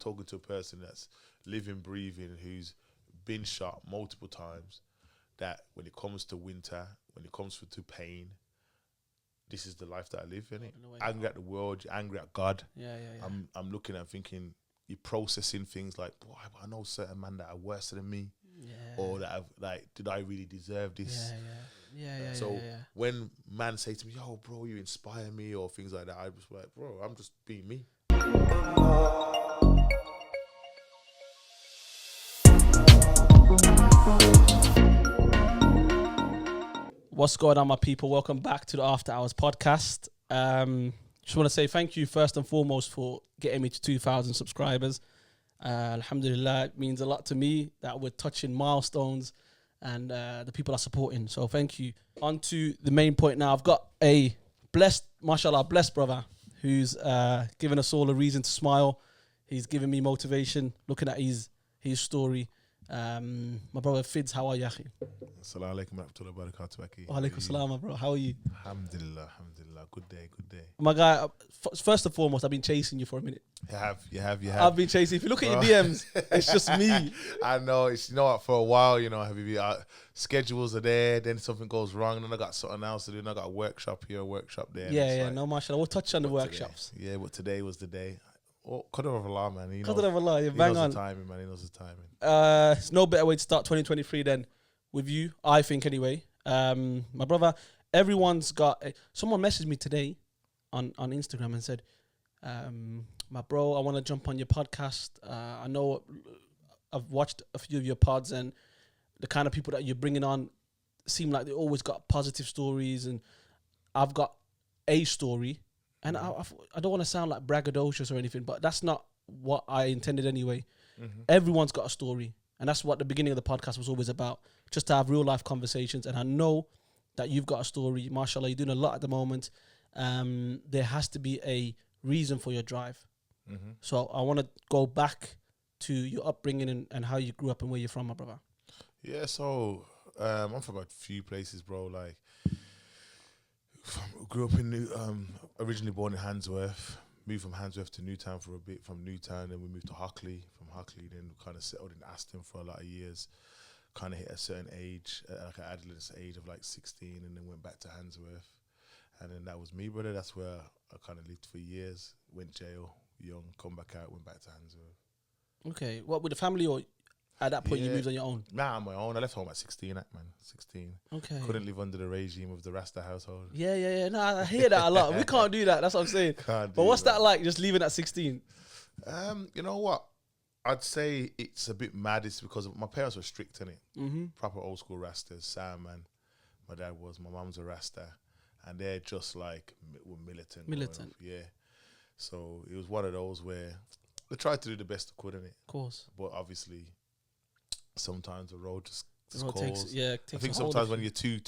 talking to a person that's living, breathing, who's been shot multiple times, that when it comes to winter, when it comes to pain, this is the life that I live, innit? Angry at the world, you're angry at God. Yeah. I'm looking and thinking, you're processing things like, boy, I know certain men that are worse than me. Yeah. Or that I've, like, did I really deserve this? Yeah. So when man say to me, yo, bro, you inspire me, or things like that, I was like, bro, I'm just being me. What's going on, my people? Welcome back to the After Hours podcast. Just want to say thank you first and foremost for getting me to 2,000 subscribers. Alhamdulillah, it means a lot to me that we're touching milestones and the people are supporting. So thank you. On to the main point now. I've got a blessed brother who's given us all a reason to smile. He's given me motivation looking at his story. My brother Fids, how are you, akhi? Assalamu alaikum wa rahmatullahi wa barakatuh. Wa alaikum salam, my bro. How are you? Alhamdulillah. Good day. My guy, first and foremost, I've been chasing you for a minute. You have. I've been chasing. If you look at your DMs, it's just me. I know. It's, you know what, for a while, you know, schedules are there, then something goes wrong, then I got something else to do, and I got a workshop here, a workshop there. Yeah, no, mashallah. We'll touch on the workshops. Today, but today was the day. Oh, Qadr of Allah, man. He Qadr of Allah, you bang on. He knows the timing, man. He knows the timing. It's no better way to start 2023 than with you, I think, anyway. My brother, everyone's got... someone messaged me today on Instagram and said, my bro, I want to jump on your podcast. I know I've watched a few of your pods, and the kind of people that you're bringing on seem like they always got positive stories, and I've got a story. And I don't want to sound like braggadocious or anything, but that's not what I intended anyway. Mm-hmm. Everyone's got a story. And that's what the beginning of the podcast was always about, just to have real life conversations. And I know that you've got a story. MashaAllah, you're doing a lot at the moment. There has to be a reason for your drive. Mm-hmm. So I want to go back to your upbringing and how you grew up and where you're from, my brother. Yeah, so I'm from a few places, bro. Like, grew up in originally born in Handsworth, moved from Handsworth to Newtown for a bit, from Newtown then we moved to Hockley, from Hockley then kind of settled in Aston for a lot of years, kind of hit a certain age, like an adolescent age of like 16, and then went back to Handsworth, and then that was me, brother. That's where I kind of lived for years, went jail, young, come back out, went back to Handsworth. Okay, what, with the family, or at that point you moved on your own? Nah, on my own. I left home at 16, man. 16. Okay. Couldn't live under the regime of the Rasta household. Yeah. No, I hear that a lot. We can't do that. That's what I'm saying. But what's that like, just leaving at 16? You know what? I'd say it's a bit mad. It's because my parents were strict, innit? Mm-hmm. Proper old school Rastas. Sam and my dad was. My mum's a Rasta. And they're just like, were militant. Yeah. So it was one of those where they tried to do the best they could, innit? Of course. But obviously, sometimes the road just calls. I think sometimes when you're too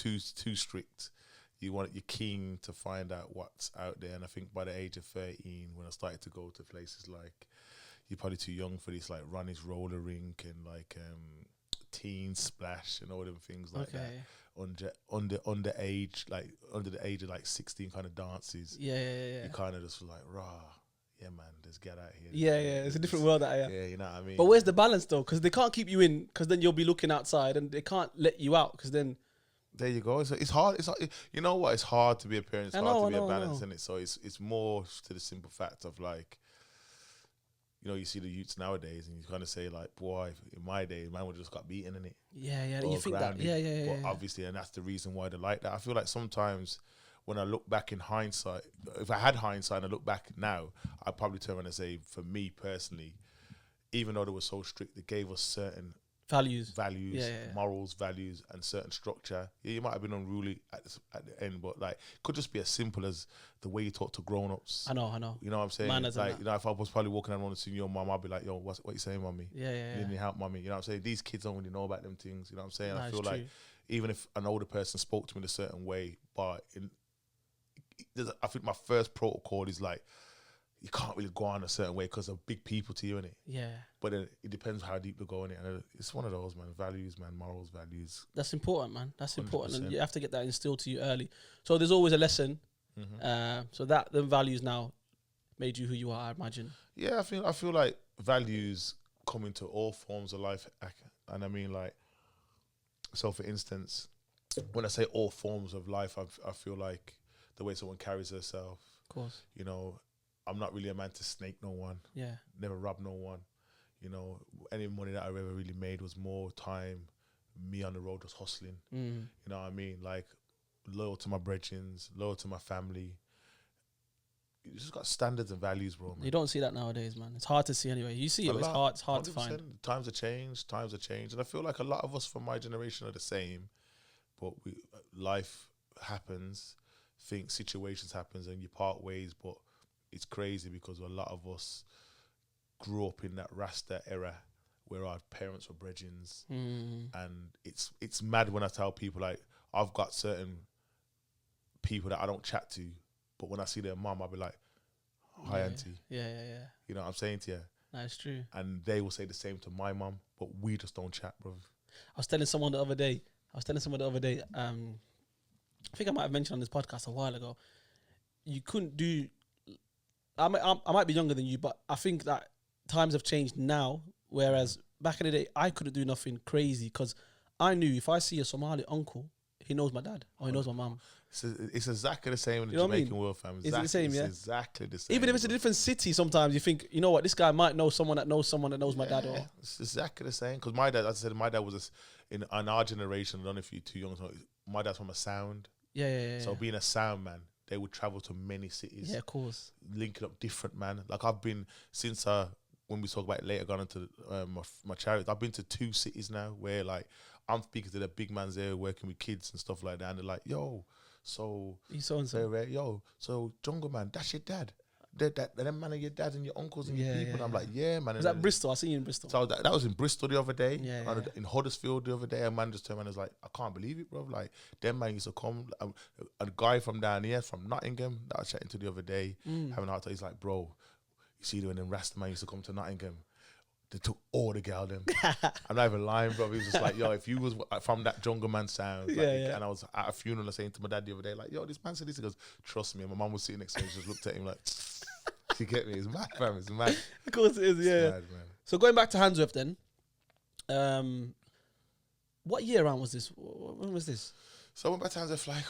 strict, you're keen to find out what's out there. And I think by the age of 13, when I started to go to places like, you're probably too young for this, like Ronnie's roller rink and like Teen Splash and all them things like that. Under the age of like 16 kind of dances. Yeah. You kind of just like, rah. Yeah, man, let's get out here. Yeah, it's a different world out here. Yeah, you know what I mean? But where's the balance, though? Because they can't keep you in, because then you'll be looking outside, and they can't let you out, because then... There you go. It's hard. You know what? It's hard to be a parent. It's hard to be a balance, isn't it? So it's more to the simple fact of, like, you know, you see the youths nowadays, and you kind of say, like, boy, in my day, man would have just got beaten, innit? Yeah. You think grounded. That? Yeah. But obviously, and that's the reason why they're like that. I feel like sometimes... when I look back in hindsight, if I had hindsight and I look back now, I'd probably turn around and say, for me personally, even though they were so strict, they gave us certain values, morals, values, and certain structure. Yeah, you might have been unruly at the end, but like, it could just be as simple as the way you talk to grown-ups. I know. You know what I'm saying? Like, you know, if I was probably walking around and seeing your mum, I'd be like, yo, what you saying, mummy? Yeah. You need help, mummy? You know what I'm saying? These kids don't really know about them things. You know what I'm saying? No, I feel like even if an older person spoke to me in a certain way, but I think my first protocol is like, you can't really go on a certain way because they're big people to you, innit? Yeah. But it depends how deep they go in it. And it's one of those, man. Values, man. Morals, values. That's important, man. That's 100%. Important. And you have to get that instilled to you early. So there's always a lesson. Mm-hmm. So that the values now made you who you are, I imagine. Yeah, I feel like values come into all forms of life, and I mean, like, so for instance, when I say all forms of life, I feel like the way someone carries herself. Of course. You know, I'm not really a man to snake no one. Yeah. Never rob no one. You know, any money that I ever really made was more time me on the road just hustling. You know what I mean? Like, loyal to my brethrens, loyal to my family. You just got standards and values, bro, man. You don't see that nowadays, man. It's hard to see anyway. You see it, but it's hard to find. Times have changed. And I feel like a lot of us from my generation are the same. But life happens, situations happens, and you part ways. But it's crazy because a lot of us grew up in that Rasta era where our parents were brethrens. And it's mad when I tell people, like, I've got certain people that I don't chat to, but when I see their mum, I'll be like, hi, auntie. Yeah. You know what I'm saying to you? That's true. And they will say the same to my mum, but we just don't chat, bro. I was telling someone the other day, I think I might have mentioned on this podcast a while ago, you couldn't do, I might be younger than you, but I think that times have changed now, whereas back in the day, I couldn't do nothing crazy because I knew if I see a Somali uncle, he knows my dad or he knows my mum. It's exactly the same in the You know what I Jamaican mean? world, fam. Is it the same, yeah? It's exactly the same. Even if it's a different city, sometimes you think, you know what, this guy might know someone that knows my dad. Or It's exactly the same. Because my dad, as I said, my dad was in our generation. I don't know if you're too young. My dad's from a sound. Yeah. So being a sound man, they would travel to many cities. Yeah, of course. Linking up different man. Like I've been since when we talk about it later, gone into my charities. I've been to 2 cities now where like I'm speaking to the big mans there working with kids and stuff like that, and they're like, "Yo, so you so and so, yo, so Jungle Man, that's your dad. Them man are your dad and your uncles and your people." And I'm like, "Yeah, man." Was that Bristol? I seen you in Bristol. So that was in Bristol the other day. Yeah. In Huddersfield the other day, a man just turned around and was like, "I can't believe it, bro. Like, them man used to come. A guy from down here, from Nottingham, that I was chatting to the other day, having a hard time. He's like, bro, you see when them Rasta man used to come to Nottingham, they took all the gal them. I'm not even lying, bro. He was just like, yo, if you was from that Jungle Man sound, and I was at a funeral saying to my dad the other day, like, yo, this man said this. He goes, trust me. And my mum was sitting next to me, just looked at him like, you get me? It's mad, fam. It's mad. Of course it is, yeah. Mad, man. So going back to Handsworth then, what year around was this? When was this? So I went back to Handsworth like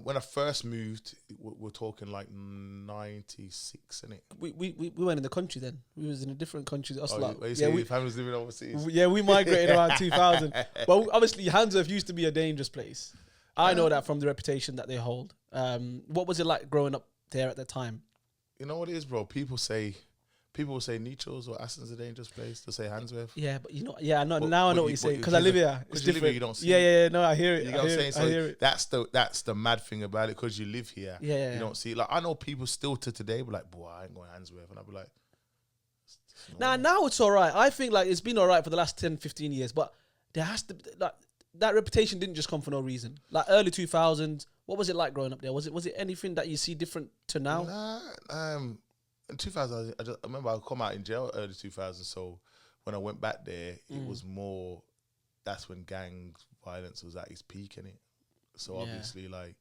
when I first moved, we're talking like 96, innit? We weren't in the country then. We was in a different country. Your family was living overseas? Yeah, we migrated around 2000. Well, obviously, Handsworth used to be a dangerous place. I know that from the reputation that they hold. What was it like growing up there at the time? You know what it is, bro? People will say Nichols or Aston's a dangerous place. To say Handsworth. Yeah, but I know now. I know what you're saying because I live here. It's different. You live here, you don't see. Yeah. No, I hear it. You know what I'm saying? So I hear it. That's the mad thing about it because you live here. Yeah. You don't see. Like I know people still to today, be like, boy, I ain't going Handsworth, and I'll be like, now it's all right. I think like it's been all right for the last 10, 15 years, but there has to like that reputation didn't just come for no reason. Like early 2000s, what was it like growing up there? Was it anything that you see different to now? Nah, in 2000, I remember I come out in jail early 2000. So when I went back there, it was more. That's when gang violence was at its peak, innit? So obviously, like,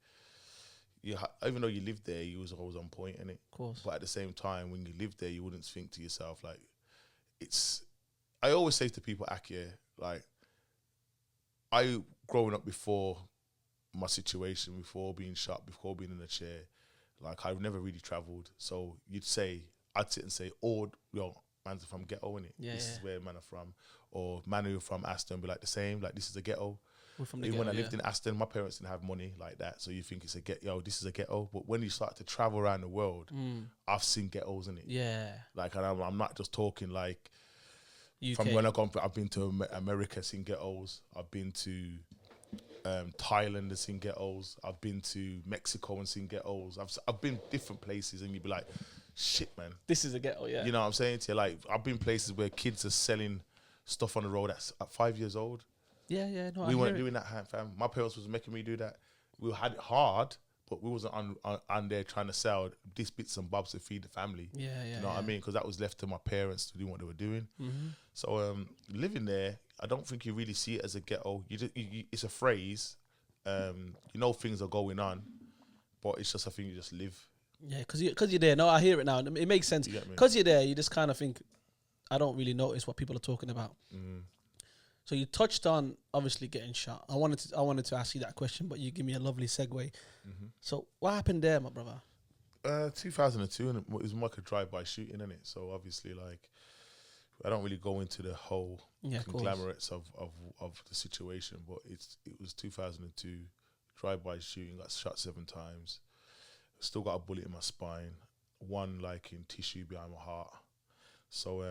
even though you lived there, you was always on point, innit? Of course. But at the same time, when you lived there, you wouldn't think to yourself like, it's. I always say to people, Akia, like, I growing up before my situation, before being shot, before being in a chair. Like, I've never really travelled. So I'd sit and say, man's are from ghetto, innit? This is where man are from. Or man who are from Aston be like the same, like this is a ghetto. We're from the Even ghetto, when I lived in Aston, my parents didn't have money like that. So you think it's a ghetto, this is a ghetto. But when you start to travel around the world, I've seen ghettos, innit? Yeah. Like, and I'm not just talking like, UK. From when I've been to America, seen ghettos. I've been to Thailand and seen ghettos. I've been to Mexico and seen ghettos. I've been different places, and you'd be like, shit, man, this is a ghetto. Yeah, you know what I'm saying to you? Like, I've been places where kids are selling stuff on the road at 5 years old. Yeah. No, we weren't doing that, fam. My parents was making me do that. We had it hard, but we wasn't on there trying to sell these bits and bobs to feed the family. Yeah. You know what I mean? Because that was left to my parents to do what they were doing. So living there, I don't think you really see it as a ghetto. It's a phrase. You know things are going on, but it's just a thing you just live. Yeah, because you're there. No, I hear it now. It makes sense. Because you're there, you just kind of think I don't really notice what people are talking about. So you touched on obviously getting shot. I wanted to ask you that question, but you give me a lovely segue. So what happened there, my brother? 2002, and it was more like a drive-by shooting, innit? So obviously, like, I don't really go into the whole conglomerates of the situation, but it was 2002, drive-by shooting, got shot 7 times, still got a bullet in my spine, one like in tissue behind my heart. So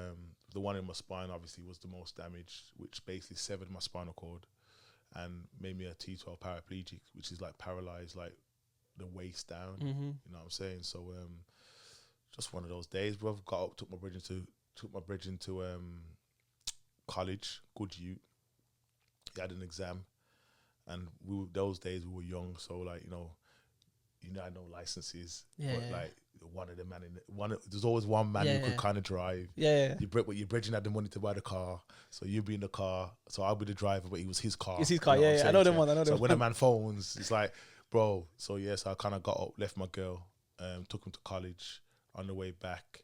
the one in my spine obviously was the most damaged, which basically severed my spinal cord and made me a T12 paraplegic, which is like paralyzed, like the waist down. You know what I'm saying? So just one of those days, bro. Got up, took my bridge into college, good youth. He had an exam, and those days we were young, so like I had no licenses, but like one of the there's always one man who could kind of drive. Your bridging had the money to buy the car, so you'd be in the car, so I'll be the driver, but it was his car. It's his car, I know them one. So when a man phones, it's like, bro. So yes, I kind of got up, left my girl, took him to college. On the way back,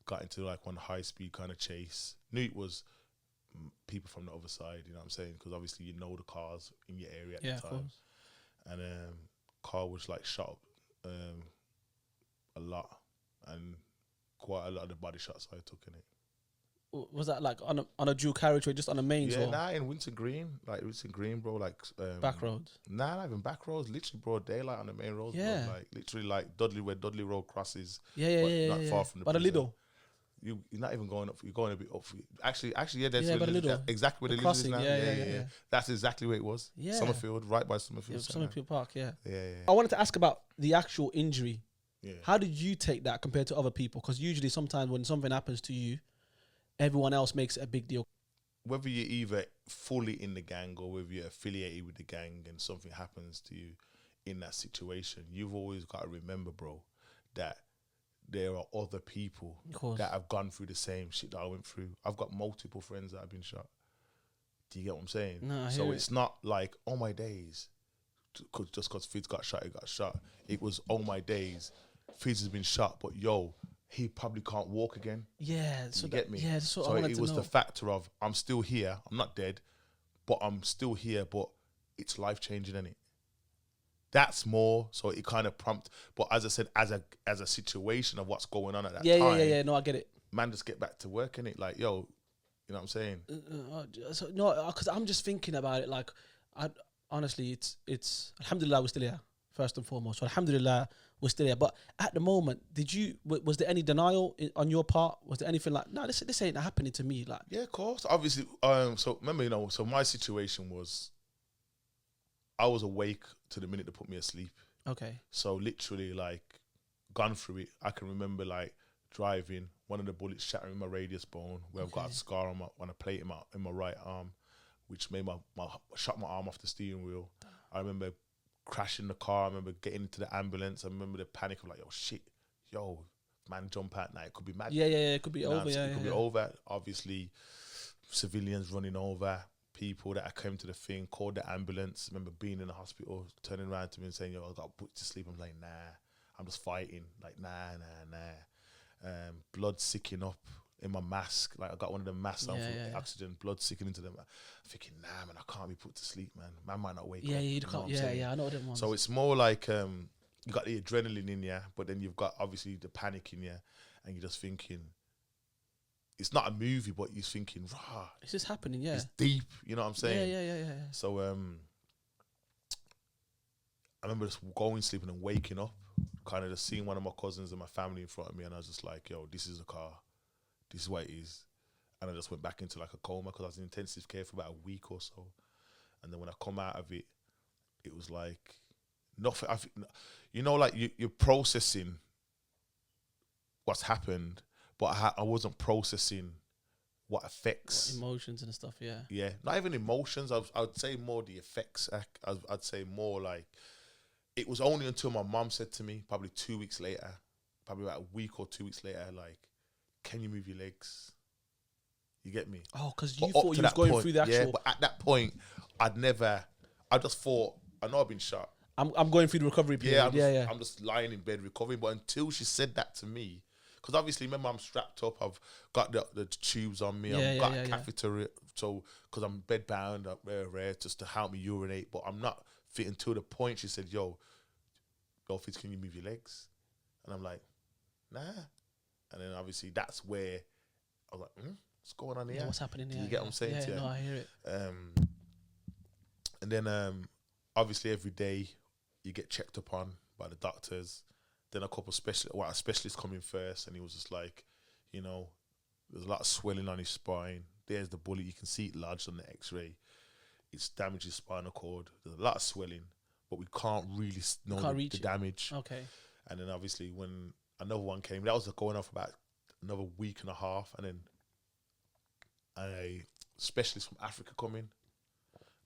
got into like one high speed kind of chase. Knew it was people from the other side, you know what I'm saying? Because obviously you know the cars in your area at the time. And car was like shot up a lot, and quite a lot of the body shots I took in it. Was that like on a dual carriageway, just on the mains? Yeah, in Winton Green, bro, like back roads. Not even back roads, literally broad daylight on the main roads. Yeah, bro, like literally like Dudley, where Dudley Road crosses. Not far from the. By the Lidl. You're not even going up. You're going a bit up. Actually, yeah, that's exactly where the Lidl is now. Yeah. That's exactly where it was. Yeah, Summerfield, right by Summerfield. Summerfield Park. Yeah. Yeah. I wanted to ask about the actual injury. Yeah. How did you take that compared to other people? Because usually, sometimes when something happens to you, everyone else makes it a big deal. Whether you're either fully in the gang or whether you're affiliated with the gang and something happens to you in that situation, you've always got to remember, bro, that there are other people that have gone through the same shit that I went through. I've got multiple friends that have been shot. Do you get what I'm saying? No, so it's not like, oh my days, just because Fids got shot, he got shot. It was, oh my days, Fids has been shot, but he probably can't walk again. Yeah. So you get me? Yeah, that's what so I wanted it to was know. the factor of, I'm still here, I'm not dead, but I'm still here, but it's life-changing, innit? That's more, so it kind of prompt. But as I said, as a situation of what's going on at that time. Yeah. No, I get it. Man, just get back to work, innit? Like, you know what I'm saying? No, because I'm just thinking about it. Like, honestly, it's alhamdulillah we're still here first and foremost. So alhamdulillah we're still here. But at the moment, was there any denial on your part? Was there anything like, no, this ain't happening to me? Like, yeah, of course. Obviously, so remember, so my situation was, I was awake to the minute they put me asleep. Okay. So literally, like, gone through it. I can remember, like, driving, one of the bullets shattering my radius bone, where I've got a scar on a plate in my right arm, which made shot my arm off the steering wheel. I remember crashing the car. I remember getting into the ambulance. I remember the panic of like, man, jump out now. It could be mad. Yeah, it could be over. It could be over. Obviously, civilians running over. People that I came to the thing, called the ambulance. I remember being in the hospital, turning around to me and saying, I got put to sleep. I'm like, nah, I'm just fighting. Like, nah. Blood sicking up in my mask. Like, I got one of the masks on for oxygen, blood sicking into them. I'm thinking, nah, man, I can't be put to sleep, man. Man might not wake up. You can't. Yeah, I know them ones. So it's more like, you got the adrenaline in you, but then you've got obviously the panic in you, and you're just thinking, it's not a movie, but you're thinking, rah. It's just happening, yeah. It's deep, you know what I'm saying? Yeah. So I remember just going, sleeping and waking up, kind of just seeing one of my cousins and my family in front of me, and I was just like, this is a car. This is what it is. And I just went back into like a coma because I was in intensive care for about a week or so. And then when I come out of it, it was like nothing. Like you're processing what's happened, but I wasn't processing what affects emotions and stuff. Yeah, not even emotions. I would say more the effects. I'd say more like, it was only until my mom said to me, probably 2 weeks later, probably about a week or 2 weeks later, like, can you move your legs? You get me? Oh, because you thought you was going through the actual. Yeah, but at that point, I just thought, I know I've been shot. I'm going through the recovery period. I'm just lying in bed recovering. But until she said that to me, because obviously, remember, I'm strapped up. I've got the tubes on me. Yeah, I've yeah, got yeah, a yeah. catheter, so because I'm bed bound, just to help me urinate. But I'm not fitting to the point. She said, "Yo, Fids, can you move your legs?" And I'm like, "Nah." And then obviously that's where I was like, "What's going on here? Yeah, what's happening Do here? you get what I'm saying to you?" No, I hear it. And then obviously every day you get checked upon by the doctors. Then a specialist come in first, and he was just like, there's a lot of swelling on his spine. There's the bullet. You can see it lodged on the X-ray. It's damaged his spinal cord. There's a lot of swelling, but we can't really know the damage. Okay. And then obviously when another one came, that was going on for about another week and a half, and then a specialist from Africa come in.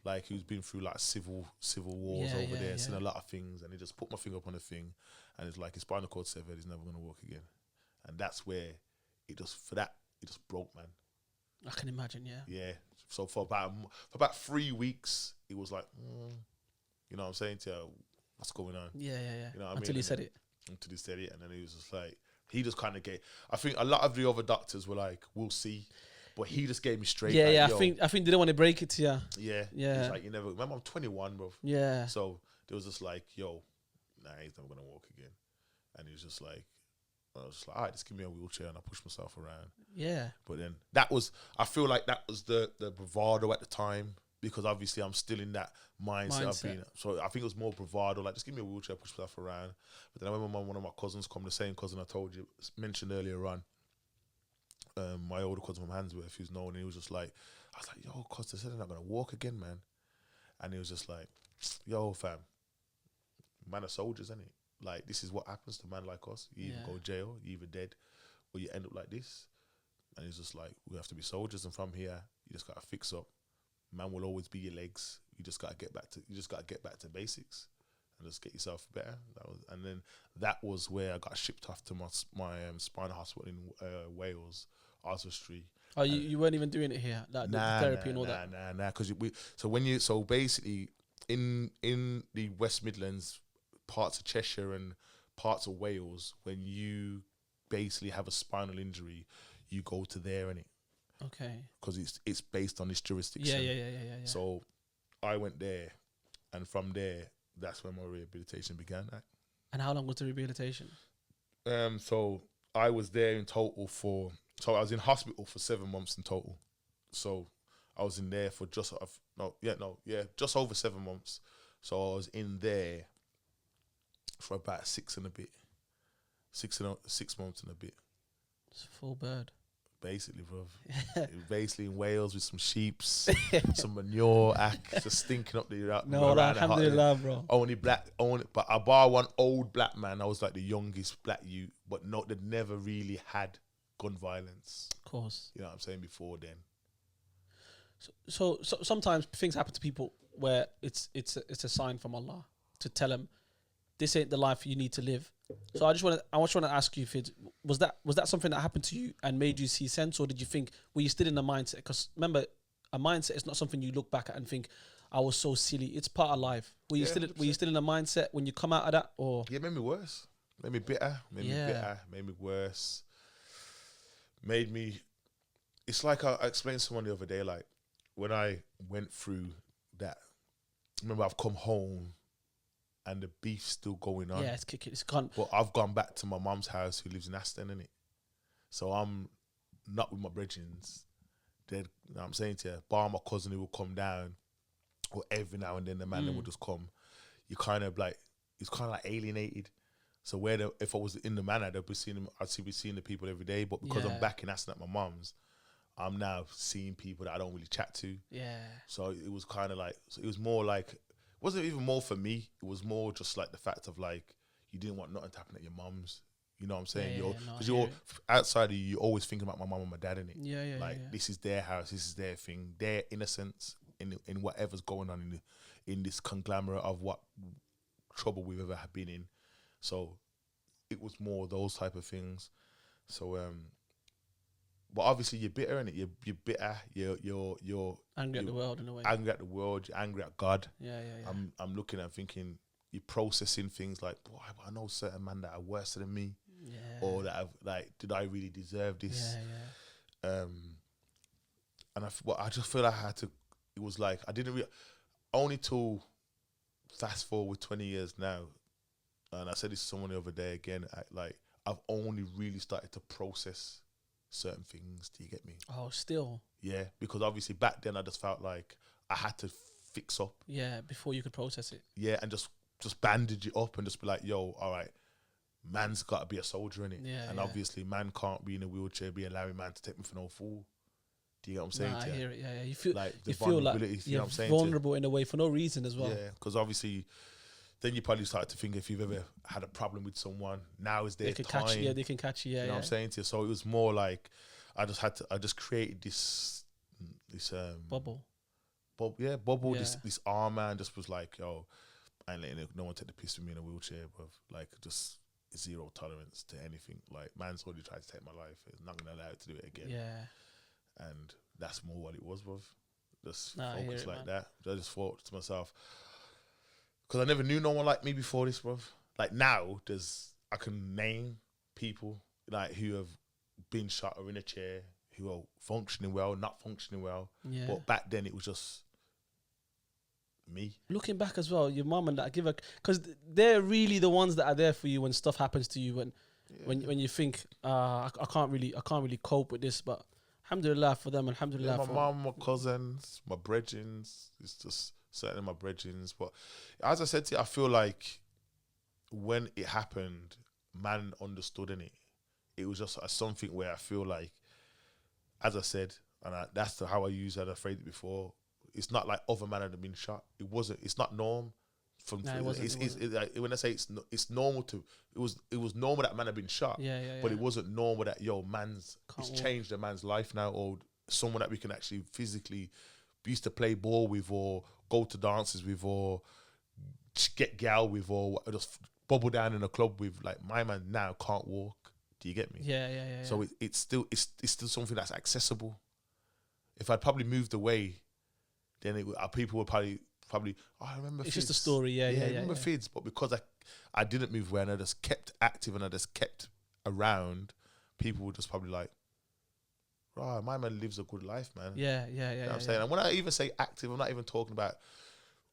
Like, who's been through like civil wars over there, seen a lot of things, and he just put my finger up on the thing, and it's like his spinal cord severed. He's never gonna walk again, and that's where it just broke, man. I can imagine, yeah. Yeah. So for about 3 weeks, it was like, you know what I'm saying to you, what's going on? Yeah. You know what Until I mean? he said it. Until he said it, and then he was just like, he just kind of gave. I think a lot of the other doctors were like, "We'll see." But he just gave me straight. Yeah. I think they didn't want to break it to you. Yeah. He's like, you never. Remember, I'm 21, bro. Yeah. So there was just like, yo, nah, he's never gonna walk again. And he was just like, I was just like, all right, just give me a wheelchair, and I pushed myself around. Yeah. But then I feel like that was the bravado at the time, because obviously I'm still in that mindset. I've been, so I think it was more bravado, like, just give me a wheelchair, push myself around. But then I remember one of my cousins come, the same cousin I told you, mentioned earlier on. My older cousin from Handsworth, who's known, and he was just like, I was like, yo, cuz they said they're not gonna walk again, man. And he was just like, yo, fam, man are soldiers, innit? Like, this is what happens to a man like us. You either go jail, you either dead, or you end up like this. And he's just like, we have to be soldiers, and from here, you just gotta fix up. Man will always be your legs. You just gotta get back to basics, and just get yourself better. And then that was where I got shipped off to my spinal hospital in Wales, Oswestry. Oh, you weren't even doing it here, like the therapy and all that. Nah. Because so basically in the West Midlands, parts of Cheshire and parts of Wales, when you basically have a spinal injury, you go to there, innit? Okay. Because it's based on this jurisdiction. Yeah. So I went there, and from there, that's when my rehabilitation began. And how long was the rehabilitation? So I was there in total so I was in hospital for 7 months in total. So I was in there for just over 7 months. So I was in there for about 6 months and a bit. It's a full bird. Basically, bro. Basically in Wales with some sheeps, some manure, just stinking up the alhamdulillah, bro. But I bar one old black man. I was like the youngest black youth, but they'd never really had gun violence. Of course. You know what I'm saying? Before then. So sometimes things happen to people where it's a sign from Allah to tell them this ain't the life you need to live. So I just want to ask you, Fids, was that something that happened to you and made you see sense, or did you think, were you still in a mindset? Because remember, a mindset is not something you look back at and think, I was so silly. It's part of life. Were you still in a mindset when you come out of that, or? Yeah, it made me worse. Made me bitter. Made me worse. Made me. It's like I explained to someone the other day, like when I went through that. Remember, I've come home. And the beef's still going on. Yeah, it's kicking. It's gone. But I've gone back to my mum's house, who lives in Aston, innit? So I'm not with my brethrens. You know what I'm saying to you? Bar my cousin who will come down, or every now and then the man then will just come. You kind of like, it's kind of like alienated. So if I was in the manor, I'd be seeing the people every day. But because I'm back in Aston at my mum's, I'm now seeing people that I don't really chat to. Yeah. So it was kind of like, it was more like, it wasn't even more for me. It was more just like the fact of like, you didn't want nothing to happen at your mum's. You know what I'm saying? Because you're outside of you, you're always thinking about my mum and my dad, innit? Yeah. This is their house, this is their thing, their innocence in whatever's going on in this conglomerate of what trouble we've ever been in. So it was more those type of things. So but obviously you're bitter, innit? You're bitter. You're angry at the world in a way. Angry at the world. You're angry at God. Yeah. I'm looking and thinking, you're processing things like, boy, I know certain men that are worse than me. or that I've like, did I really deserve this? And I just feel like I had to. It was like I didn't only till fast forward 20 years now, and I said this to someone the other day again. I've only really started to process certain things. Do you get me? Oh, still. Yeah, because obviously back then I just felt like I had to fix up. Yeah, before you could process it. Yeah, and just bandage it up and just be like, yo, all right, man's got to be a soldier in it. Yeah, and obviously man can't be in a wheelchair, be allowing man to take me for no fool. Do you get what I'm saying? I hear it. Yeah. You feel like you know what I'm saying, vulnerable in a way for no reason as well. Yeah, because obviously then you probably start to think if you've ever had a problem with someone, now is their time. They can catch you. Yeah, you know what I'm saying to you? So it was more like I just created this bubble. Bubble. This armor, and just was like, yo, I ain't letting no one take the piss with me in a wheelchair, but like just zero tolerance to anything. Like man's already tried to take my life, it's not gonna allow it to do it again. Yeah. And that's more what it was, bruv. Just focus like man. that. I just thought to myself, because I never knew no one like me before this, bruv. Like now, I can name people like who have been shot or in a chair, who are functioning well, not functioning well. Yeah. But back then it was just me. Looking back as well, your mum and that, because they're really the ones that are there for you when stuff happens to you, when you think, I can't really cope with this, but alhamdulillah for them, alhamdulillah. My mum, my cousins, my brethrens, it's just certainly my brethrens. But as I said to you, I feel like when it happened, man understood in it. It was just something where I feel like, as I said, and that's how I used it, I phrased it before. It's not like other men had been shot. It wasn't. It's not norm. When I say it's normal to. It was normal that man had been shot. But it wasn't normal that it's changed a man's life now, or someone that we can actually physically used to play ball with, or go to dances with, or get gal with, or just bubble down in a club with. Like my man now can't walk. Do you get me? Yeah. So it's still something that's accessible. If I'd probably moved away, then people would probably. I remember. It's Fids. just a story. Yeah. I remember Fids, but because I didn't move away and I just kept active and I just kept around, people would just probably like, right, my man lives a good life, man. Yeah. You know what I'm saying? And when I even say active, I'm not even talking about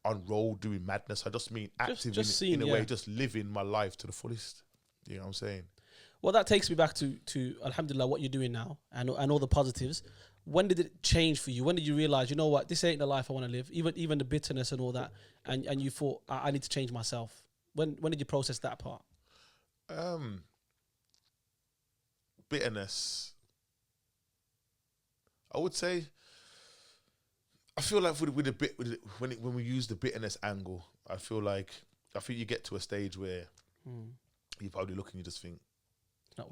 on road doing madness. I just mean active in a way, just living my life to the fullest. You know what I'm saying? Well, that takes me back to alhamdulillah what you're doing now and all the positives. When did it change for you? When did you realize, you know what, this ain't the life I want to live? Even the bitterness and all that, and you thought, I need to change myself. When did you process that part? Bitterness. I would say, I feel like when we use the bitterness angle, I think you get to a stage where you probably look and you just think,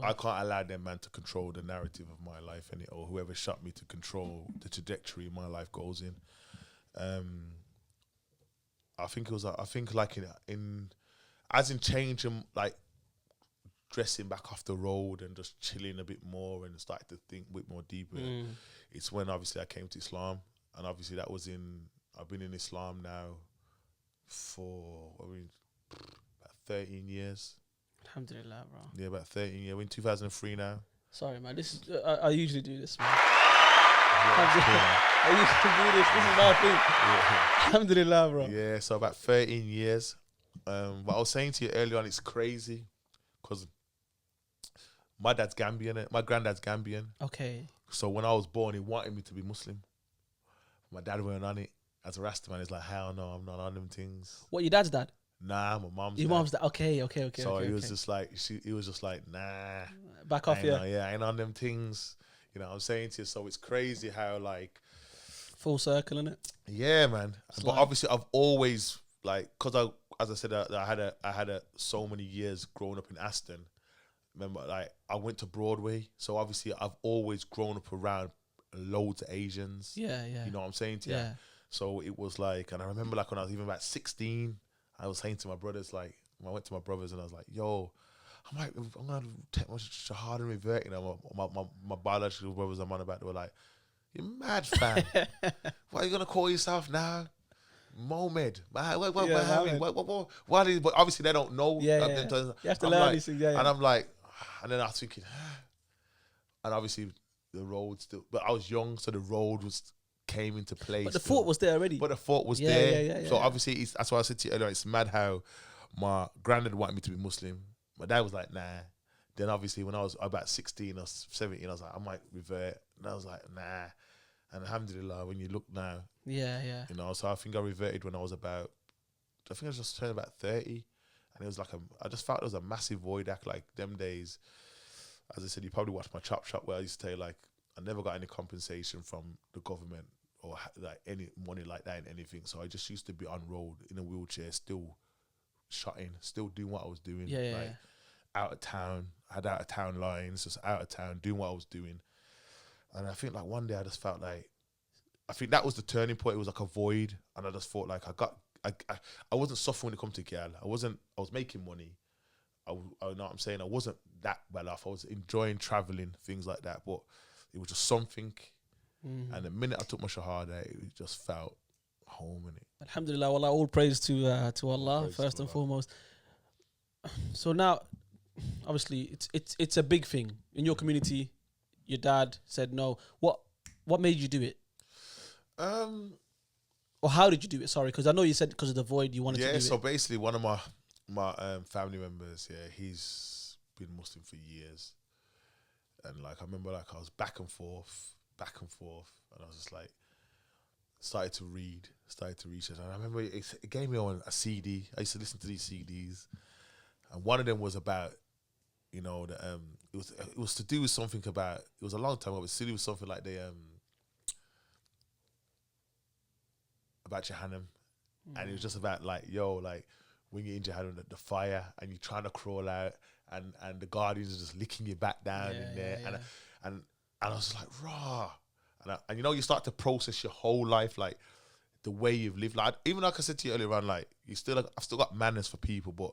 I can't allow them man to control the narrative of my life, or whoever shot me to control the trajectory my life goes in. I think changing, like dressing back off the road and just chilling a bit more and starting to think a bit more deeper. It's when obviously I came to Islam, and obviously I've been in Islam now for about 13 years. Alhamdulillah, bro. Yeah, about 13 years. We're in 2003 now. Sorry, man. This is I usually do this, man. I usually do this. This is my thing. Yeah. Alhamdulillah, bro. Yeah, so about 13 years. But I was saying to you earlier on, it's crazy because my dad's Gambian. My granddad's Gambian. Okay. So when I was born, he wanted me to be Muslim. My dad weren't on it. As a Rasta man, he's like, hell no, I'm not on them things. What, your dad's dad? Nah, my mom's Your dad. mom's dad. Okay. So he was just like, nah. Back off, yeah. I ain't on them things. You know what I'm saying to you? So it's crazy how like... Full circle, innit? Yeah, man. But obviously I've always, like, because as I said, I had so many years growing up in Aston. Remember, like, I went to Broadway. So obviously I've always grown up around loads of Asians. Yeah. You know what I'm saying to you? Yeah. So it was like, and I remember like when I was even about 16, I was saying to my brothers, like, I went to my brothers and I was like, yo, I'm going to take my shahada and reverting. My biological brothers I'm on about, they were like, you're mad, fam. What are you going to call yourself now? Mohamed. But obviously they don't know. Yeah. You have to learn these things, yeah. And I'm like, And then I was thinking, and obviously the road still, but I was young, so the road came into place. But the thought was there already. But the thought was Yeah, there. yeah, yeah, So yeah. obviously, that's why I said to you earlier, it's mad how my granddad wanted me to be Muslim. My dad was like, nah. Then obviously when I was about 16 or 17, I was like, I might revert. And I was like, nah. And alhamdulillah, when you look now, Yeah. you know, so I think I reverted when I was about, I think I was just turned about 30. And it was like, I just felt there was a massive void act like them days. As I said, you probably watched my Chop Shop where I used to tell you, like, I never got any compensation from the government or like any money like that in anything. So I just used to be on road in a wheelchair, still shutting, still doing what I was doing. Yeah. Out of town, I had out of town lines, just out of town, doing what I was doing. And I think like one day I just felt like, I think that was the turning point. It was like a void. And I just thought like I wasn't suffering when it come to gala. I was making money. I know what I'm saying. I wasn't that well off. I was enjoying traveling, things like that. But it was just something. Mm-hmm. And the minute I took my shahada, it just felt home in it. Alhamdulillah, Allah, all praise to Allah praise first to and Allah. foremost. So now, obviously, it's a big thing in your community. Your dad said no. What made you do it? Or how did you do it? Sorry, because I know you said because of the void you wanted to do so it. basically one of my family members, he's been Muslim for years. And like I remember like I was back and forth, and I was just like started to read it. And I remember it gave me on a CD. I used to listen to these CDs. And one of them was about, you know, it was to do with something about, it was a long time ago, it was to do with something like about Jahannam. And it was just about like, like when you're in Jahannam, the fire, and you're trying to crawl out, and the guardians are just licking you back down in there. Yeah. And I was just like, raw. And you know, you start to process your whole life, like the way you've lived. Like, even like I said to you earlier on, like I've still got manners for people, but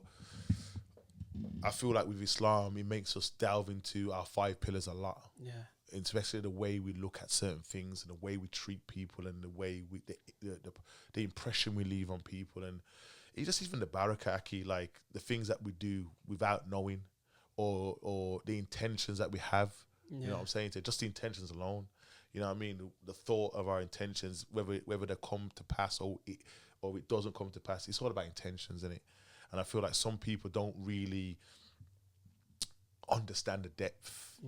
I feel like with Islam, it makes us delve into our 5 pillars a lot. Yeah. Especially the way we look at certain things and the way we treat people and the way the impression we leave on people, and it's just even the barakah, like the things that we do without knowing, or the intentions that we have. You know what I'm saying? So just the intentions alone. You know what I mean? The thought of our intentions, whether they come to pass or it doesn't come to pass, it's all about intentions, isn't it? And I feel like some people don't really understand the depth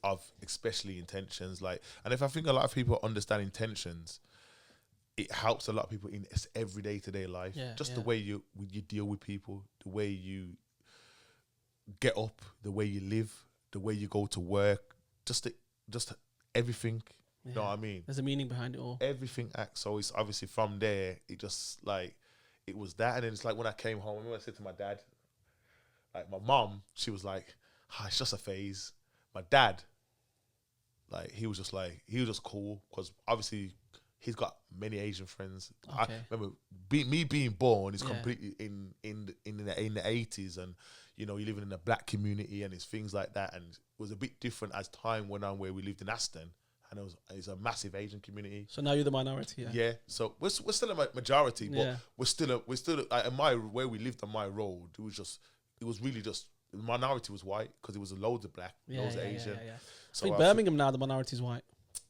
of especially intentions. Like, and if I think a lot of people understand intentions, it helps a lot of people in everyday to-day life. The way you deal with people, the way you get up, the way you live, the way you go to work, just everything. You know what I mean? There's a meaning behind it all. Everything acts. So it's obviously from there, it just like, it was that. And then it's like when I came home, I remember I said to my dad, like my mom, she was like, it's just a phase. My dad, like he was just cool, because obviously he's got many Asian friends. Okay. I remember me being born is completely in the 80s, and you know, you're living in a black community and it's things like that, and it was a bit different as time went on, where we lived in Aston, and it's a massive Asian community. So now you're the minority. Yeah. So we're still a majority, but we're still where we lived on my road. It was really just the minority was white, because it was loads of black, loads of Asian. Yeah. So I think Birmingham now the minority is white.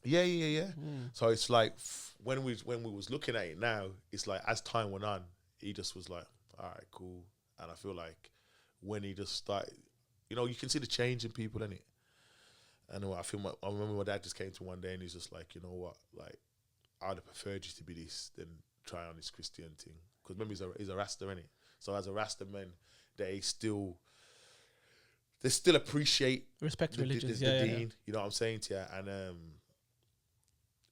Yeah. So it's like when we was looking at it now, it's like as time went on, he just was like, all right, cool. And I feel like when he just started, you know, you can see the change in people, innit? And I remember my dad just came to one day and he's just like, you know what, like I'd have preferred you to be this than try on this Christian thing, because remember he's a Rasta, innit? So as a Rasta man, they still appreciate Respect religions, the deen. You know what I'm saying to you? And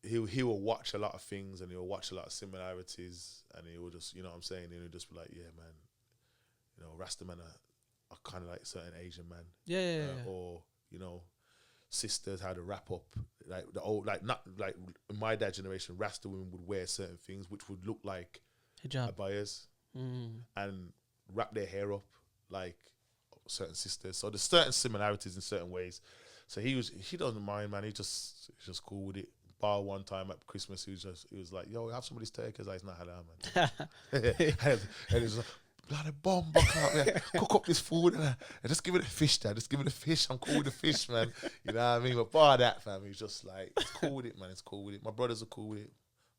he will watch a lot of things, and he'll watch a lot of similarities, and he will just, you know what I'm saying, and he'll just be like, yeah, man, you know, Rasta men are kind of like certain Asian man. Yeah. Or, you know, sisters, how to wrap up, like the old, like not like in my dad's generation, Rasta women would wear certain things which would look like hijab, abayas, and wrap their hair up like certain sisters. So there's certain similarities in certain ways. So he doesn't mind, man. He's just cool with it. Bar one time at Christmas, he was like, yo, have some of this turkey, because it's not halal, man. Bloody bomb back out there. Cook up this food and just give it a fish, Dad. Just give it a fish. I'm cool with the fish, man. You know what I mean? But bar that, fam, it's just like, it's cool with it, man. It's cool with it. My brothers are cool with it.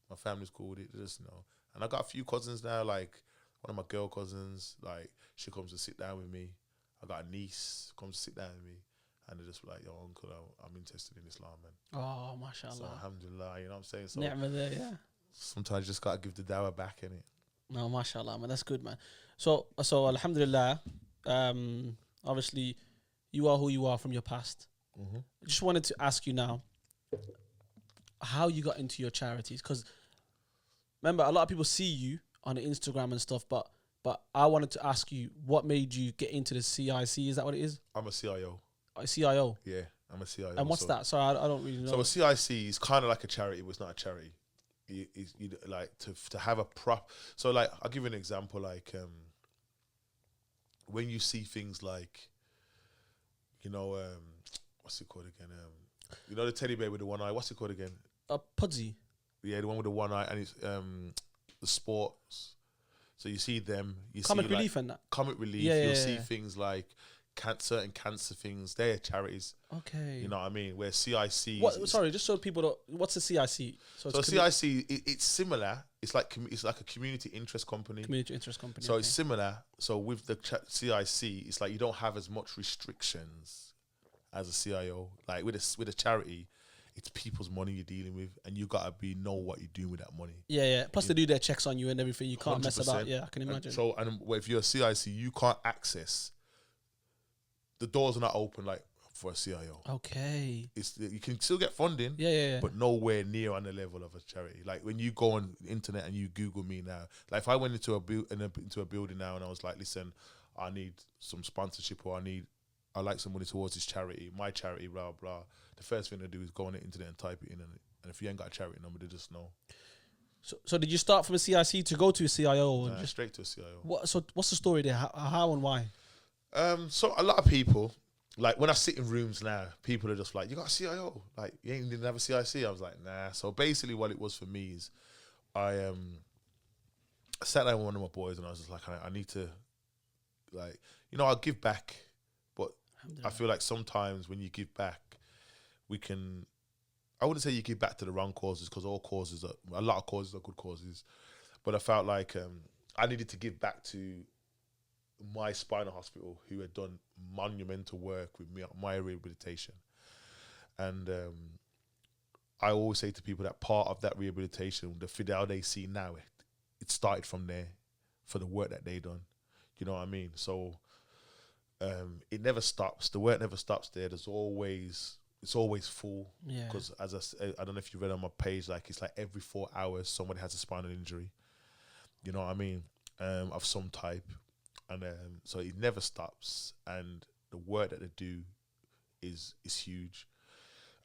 My family's cool with it. They just know. And I got a few cousins now, like one of my girl cousins, like she comes to sit down with me. I got a niece comes to sit down with me. And they're just like, yo, uncle, I'm interested in Islam, man. Oh, mashallah. So alhamdulillah, you know what I'm saying? So Yeah. sometimes you just got to give the dawah back, innit? No, mashallah, man. That's good, man. So alhamdulillah, obviously, you are who you are from your past. Mm-hmm. I just wanted to ask you now how you got into your charities. Because remember, a lot of people see you on Instagram and stuff, but I wanted to ask you, what made you get into the CIC? Is that what it is? I'm a CIO. A CIO? Yeah, I'm a CIO. And what's that? Sorry, I don't really know. So a CIC is kind of like a charity, but it's not a charity. You like to have a prop. So like, I'll give you an example. Like when you see things like, you know, what's it called again? You know the teddy bear with the one eye. What's it called again? Pudsey. Yeah, the one with the one eye, and it's the sports. So you see them. You Comic see relief like, and that. Comic relief. Yeah, You'll yeah, see yeah. things like certain cancer things. They're charities. Okay. You know what I mean? Where CIC. Sorry, just so people don't. What's the CIC? So CIC, it's similar. It's like a community interest company. Community interest company. So it's similar. So with the CIC, it's like you don't have as much restrictions as a CIO. Like with a charity, it's people's money you're dealing with, and you gotta know what you're doing with that money. Yeah. Plus, they do their checks on you and everything. You can't mess 100%. about. Yeah, I can imagine. And if you're a CIC, you can't access. The doors are not open like for a CIO. Okay. You can still get funding. Yeah. But nowhere near on the level of a charity. Like when you go on the internet and you Google me now, like if I went into a building now and I was like, listen, I need some sponsorship, or I like some money towards this charity, my charity, blah blah. The first thing to do is go on the internet and type it in, and if you ain't got a charity number, they just know. So did you start from a CIC to go to a CIO, or just straight to a CIO? What's the story there? How and why? So a lot of people, like when I sit in rooms now, people are just like, you got a CIO? Like, you didn't have a CIC? I was like, nah. So basically what it was for me is I sat down with one of my boys and I was just like, I need to, like, you know, I'll give back. But I feel like sometimes when you give back, I wouldn't say you give back to the wrong causes, because a lot of causes are good causes. But I felt like I needed to give back to my spinal hospital, who had done monumental work with me on my rehabilitation. And I always say to people that part of that rehabilitation, the Fidel they see now, it started from there for the work that they done. You know what I mean? So it never stops. The work never stops there. It's always full. Yeah. Because as I don't know if you read on my page, like it's like every 4 hours somebody has a spinal injury. You know what I mean? Of some type. And so it never stops, and the work that they do is huge.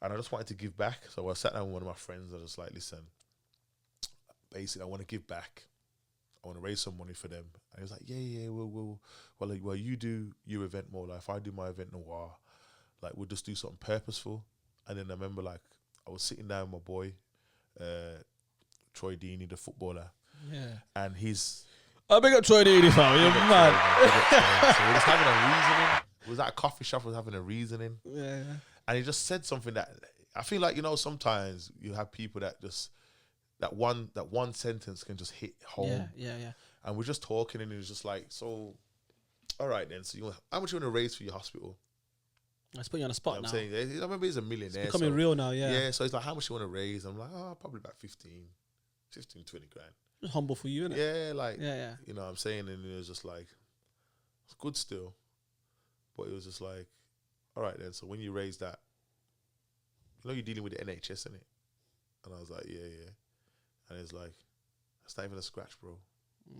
And I just wanted to give back. So I sat down with one of my friends. I was like, listen, basically I want to give back. I want to raise some money for them. And he was like, yeah, well, you do your event more. Like if I do my event noir, like we'll just do something purposeful. And then I remember like I was sitting down with my boy, Troy Deeney, the footballer. Yeah. And he's... I big up Troy Deeney, fam. You're mad. So we're just having a reasoning. We was at a coffee shop, was having a reasoning. Yeah. And he just said something that I feel like, you know, sometimes you have people that just that one sentence can just hit home. Yeah. And we're just talking, and he was just like, so, all right then. So how much you want to raise for your hospital? Let's put you on a spot now. I'm saying, I remember he's a millionaire. It's becoming real now, yeah. Yeah, so he's like, how much you want to raise? I'm like, probably about 15, 20 grand. Humble for you, innit? Yeah, like, yeah. You know what I'm saying? And it was just like, it's good still. But it was just like, all right then, so when you raise that, you know you're dealing with the NHS, innit? And I was like, yeah. And it's like, that's not even a scratch, bro.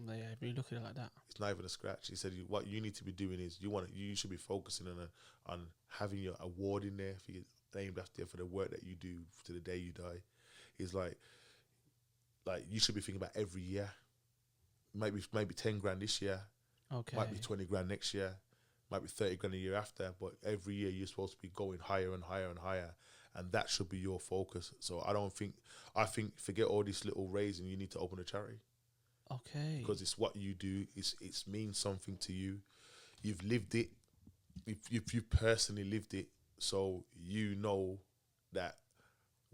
Yeah, if you look at it like that. It's not even a scratch. He said, what you need to be doing is you should be focusing on having your award in there for your name that's there for the work that you do to the day you die. He's like you should be thinking about every year. Maybe 10 grand this year. Okay. Might be 20 grand next year. Might be 30 grand a year after. But every year you're supposed to be going higher and higher and higher. And that should be your focus. So I think forget all this little raising, you need to open a charity. Okay. Because it's what you do. It's means something to you. You've lived it. You've personally lived it, so you know that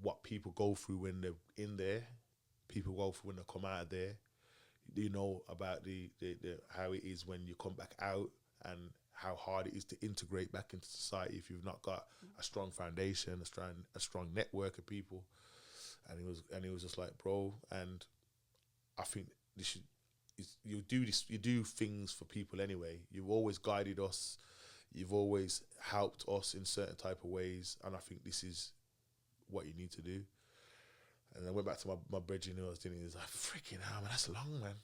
what people go through when they're in there, people go through when they come out of there. You know about the how it is when you come back out, and how hard it is to integrate back into society if you've not got a strong foundation, a strong network of people. And he was just like, bro, and I think you do things for people anyway. You've always guided us, you've always helped us in certain type of ways, and I think this is what you need to do. And I went back to my brethren who I was doing. He was like, freaking hell, man, that's long, man.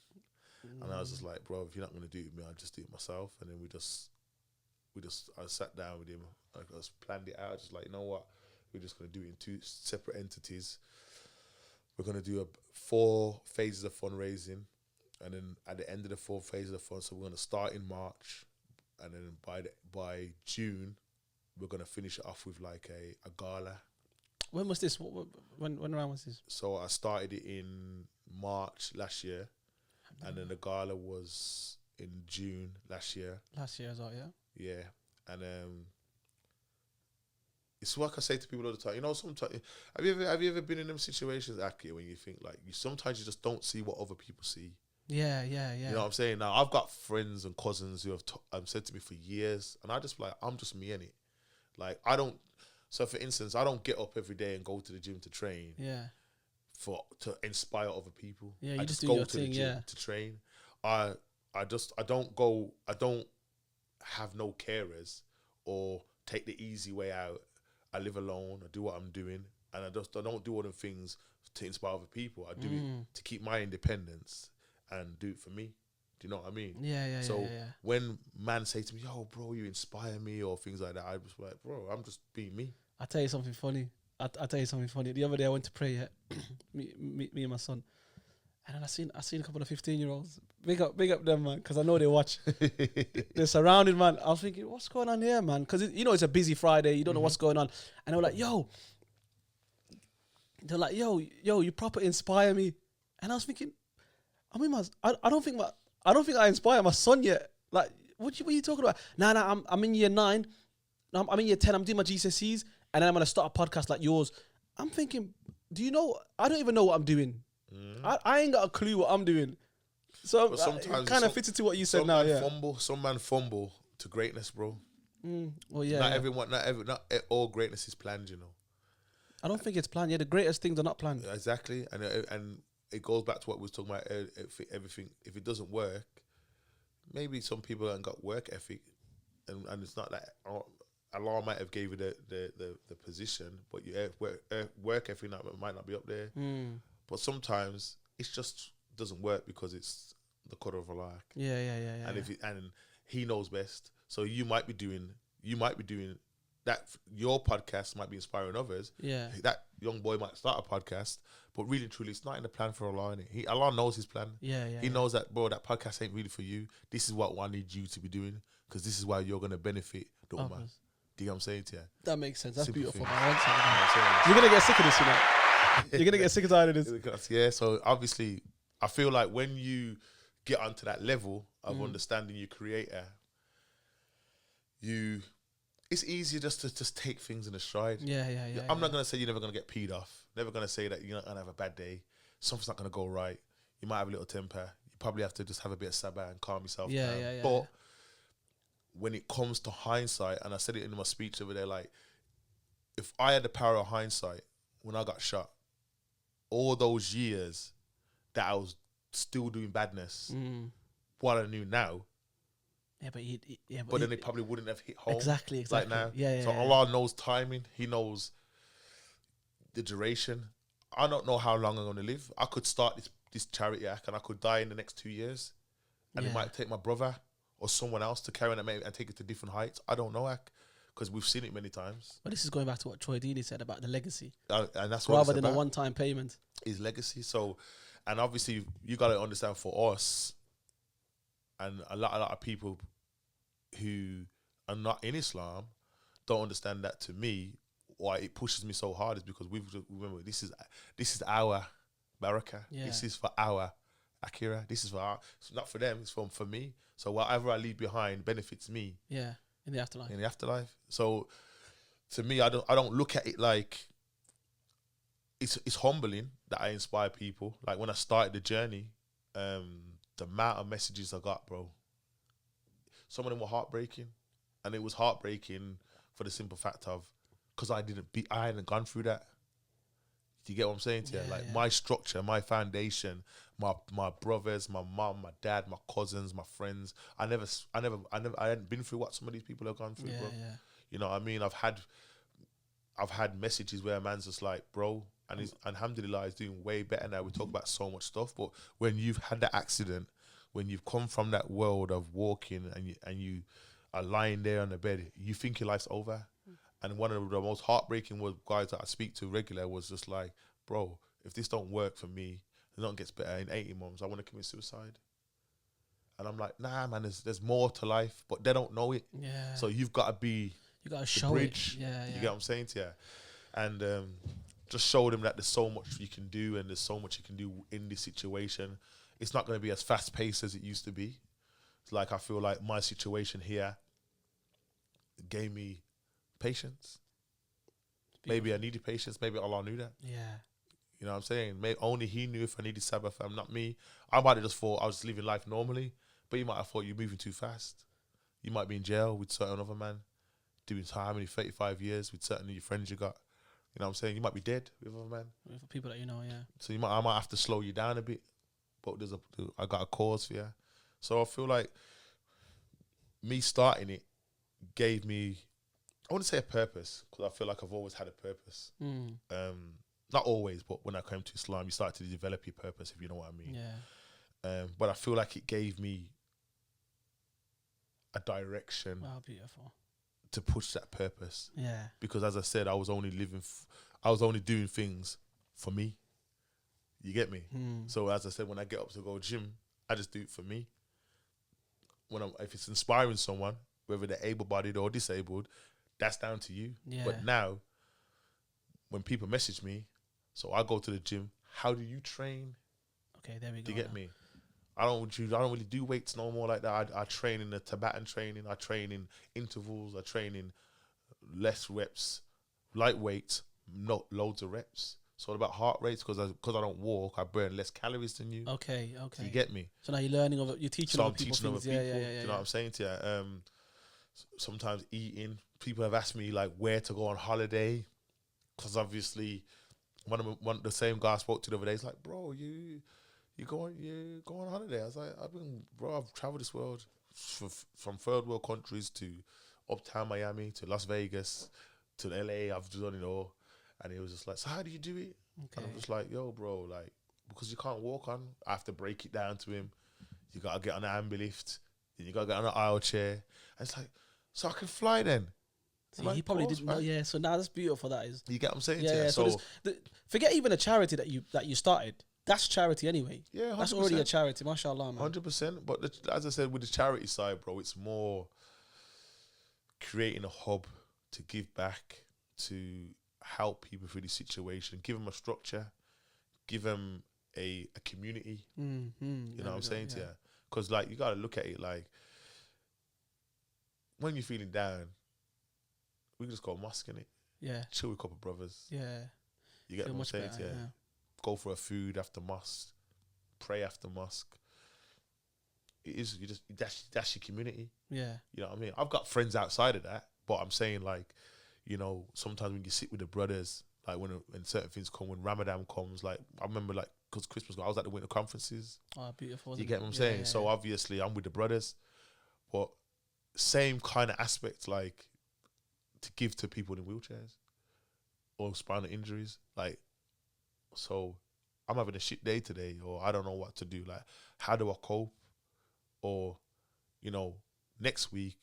And I was just like, bro, if you're not gonna do it with me, I'll just do it myself. And then I sat down with him. I just planned it out. Just like, you know what, we're just gonna do it in 2 separate entities. We're gonna do 4 phases of fundraising, and then at the end of the 4 phases of fun, so we're gonna start in March, and then by June, we're gonna finish it off with like a gala. When was this? When around was this? So I started it in March last year, and then the gala was in June last year. Last year as well, yeah. Yeah, and it's like I say to people all the time. You know, sometimes have you ever been in them situations, Aki, when you think like sometimes you just don't see what other people see. Yeah. You know what I'm saying? Now I've got friends and cousins who have said to me for years, and I just like, I'm just me, innit? Like I don't. So for instance, I don't get up every day and go to the gym to train. Yeah. To inspire other people. Yeah, you I just just do go your to thing, the gym yeah. to train. I don't have no carers or take the easy way out. I live alone. I do what I'm doing, and I don't do all them things to inspire other people. I do it to keep my independence and do it for me. Do you know what I mean? Yeah. So when man say to me, "Yo, bro, you inspire me," or things like that, I was like, "Bro, I'm just being me." I'll tell you something funny. I'll tell you something funny. The other day I went to pray, yeah, me and my son, and then I seen a couple of 15-year-olds. Big up them, man, because I know they watch. They're surrounded, man. I was thinking, what's going on here, man? Because it's a busy Friday. You don't know what's going on, and they were like, yo. They're like, yo, you proper inspire me, and I was thinking, I mean, I don't think I inspire my son yet. Like, what are you talking about? Nah, I'm in year 9. I'm in year 10. I'm doing my GCSEs, and then I'm gonna start a podcast like yours. I'm thinking, do you know? I don't even know what I'm doing. I ain't got a clue what I'm doing. So it kind of fits into what you said now. Yeah. Some man fumble to greatness, bro. Well, yeah. Not all greatness is planned. You know. I don't think it's planned. Yeah, the greatest things are not planned. Exactly, and it goes back to what we was talking about. Everything, if it doesn't work, maybe some people haven't got work ethic, and it's not that. Allah might have gave you the position, but your work ethic might not be up there. But sometimes it just doesn't work because it's the qadr of Allah. Yeah. And He knows best. So you might be doing that. Your podcast might be inspiring others. Yeah. That young boy might start a podcast, but really and truly, it's not in the plan for Allah. Innit? Allah knows His plan. Yeah. He knows that, bro. That podcast ain't really for you. This is what I need you to be doing, because this is why you're gonna benefit the ummah. Do you know what I'm saying to you? That makes sense. That's Simple beautiful. thing. You're gonna get sick of this, you know. You're gonna get sick and tired of this. Yeah. So obviously, I feel like when you get onto that level of understanding your creator, it's easier just to take things in a stride. Yeah. I'm not gonna say you're never gonna get peed off. Never gonna say that you're not gonna have a bad day. Something's not gonna go right. You might have a little temper. You probably have to just have a bit of sabah and calm yourself down. But when it comes to hindsight, and I said it in my speech over there, like, if I had the power of hindsight when I got shot, all those years that I was still doing badness, what I knew now. But then it probably wouldn't have hit home. Exactly. Like now. So Allah knows timing. He knows the duration. I don't know how long I'm going to live. I could start this charity act and I could die in the next 2 years. And it might take my brother or someone else to carry on and take it to different heights. I don't know, because we've seen it many times. But this is going back to what Troy Deeney said about the legacy. And that's what rather than a one-time payment. Is legacy. So, and obviously you got to understand, for us and a lot of people who are not in Islam don't understand that. To me, why it pushes me so hard is because remember this is our barakah. Yeah. This is for our Akira, this is it's not for them, it's for me. So whatever I leave behind benefits me. Yeah, in the afterlife. In the afterlife. So to me, I don't look at it like it's humbling that I inspire people. Like when I started the journey, the amount of messages I got, bro. Some of them were heartbreaking, and it was heartbreaking for the simple fact of because I hadn't gone through that. Do you get what I'm saying to you? Like my structure, my foundation, my brothers, my mum, my dad, my cousins, my friends. I hadn't been through what some of these people have gone through, bro. Yeah. You know what I mean? I've had messages where a man's just like, bro, and he's alhamdulillah is doing way better now. We talk about so much stuff, but when you've had that accident, when you've come from that world of walking and you are lying there on the bed, you think your life's over. And one of the most heartbreaking guys that I speak to regular was just like, bro, if this don't work for me, it don't gets better in 18 months, I want to commit suicide. And I'm like, nah, man, there's more to life, but they don't know it. Yeah. So you've got to be the show bridge. it. Yeah. You get what I'm saying to you? And just show them that there's so much you can do and there's so much you can do in this situation. It's not going to be as fast paced as it used to be. It's like I feel like my situation here gave me patience. Maybe I needed patience. Maybe Allah knew that. Yeah. You know what I'm saying? Maybe only He knew if I needed Sabbath. Not me. I might have just thought I was just living life normally, but you might have thought you're moving too fast. You might be in jail with certain other man, doing how many 35 years with certain of your friends you got. You know what I'm saying? You might be dead with other man. With people that you know, yeah. So I might have to slow you down a bit, but I got a cause for you. So I feel like me starting it gave me, I wouldn't say a purpose, because I feel like I've always had a purpose. Not always, but when I came to Islam, you start to develop your purpose, if you know what I mean. Yeah. But I feel like it gave me a direction. Wow, beautiful. To push that purpose. Yeah. Because as I said, I was only doing things for me. You get me? So as I said, when I get up to go gym, I just do it for me. If it's inspiring someone, whether they're able-bodied or disabled, that's down to you. Yeah. But now, when people message me, so I go to the gym, how do you train? Okay, there we go. Do you get me? I don't really do weights no more like that. I train in the Tibetan training. I train in intervals. I train in less reps, light weights, not loads of reps. So about heart rates, because I don't walk, I burn less calories than you. Okay. Do you get me? So now you're learning you're teaching other people things. Yeah. Do you know what I'm saying to you? Sometimes eating. People have asked me like where to go on holiday, because obviously one the same guy I spoke to the other day. He's like, bro, you go on holiday. I was like, I've traveled this world from third world countries to uptown Miami to Las Vegas to LA. I've done it all. And he was just like, so how do you do it? Okay. And I'm just like, yo, bro, like, because you can't walk on, I have to break it down to him. You got to get on an ambi lift. Then you got to get on an aisle chair. And it's like, so I can fly then. See, he probably didn't know. Yeah, so now that's beautiful. That is. You get what I'm saying? Yeah. So forget even a charity that you started. That's charity anyway. Yeah, 100%. That's already a charity, mashallah, man. 100%. But as I said, with the charity side, bro, it's more creating a hub to give back, to help people through this situation, give them a structure, give them a community. You know what I'm saying to you? Because like you got to look at it like when you're feeling down, we can just go mosque in it. Yeah. Chill with a couple of brothers. Yeah. You get what I'm saying to you? Yeah. Go for a food after mosque, pray after mosque. It is that's your community. Yeah. You know what I mean? I've got friends outside of that, but I'm saying like, you know, sometimes when you sit with the brothers, like when certain things come, when Ramadan comes, like I remember like because Christmas, I was at the winter conferences. Oh, beautiful! You get what I'm saying? Yeah. So obviously I'm with the brothers, but same kind of aspect, like to give to people in wheelchairs or spinal injuries, like. So I'm having a shit day today, or I don't know what to do. Like, how do I cope? Or, you know, next week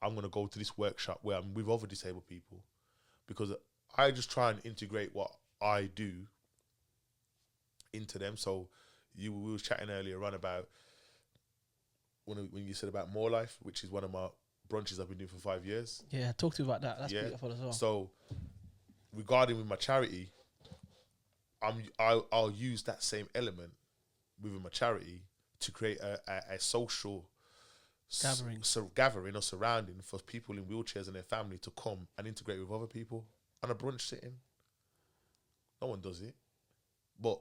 I'm gonna go to this workshop where I'm with other disabled people, because I just try and integrate what I do into them. So we were chatting earlier on about when you said about More Life, which is one of my brunches I've been doing for 5 years. Yeah, talk to me about that. That's beautiful as well. So regarding with my charity, I'll use that same element within my charity to create a social gathering or surrounding for people in wheelchairs and their family to come and integrate with other people on a brunch sitting. No one does it. But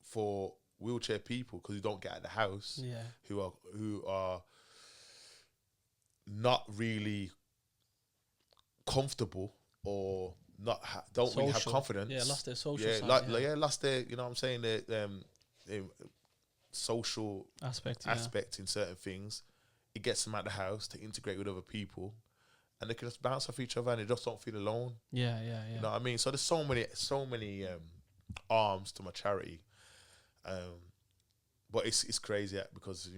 for wheelchair people, because you don't get out of the house, who are not really comfortable or don't social. really have confidence. Yeah, lost their social side. Lost their, you know what I'm saying, their social aspect in certain things. It gets them out of the house to integrate with other people, and they can just bounce off each other, and they just don't feel alone. Yeah. You know what I mean? So there's so many arms to my charity, but it's crazy because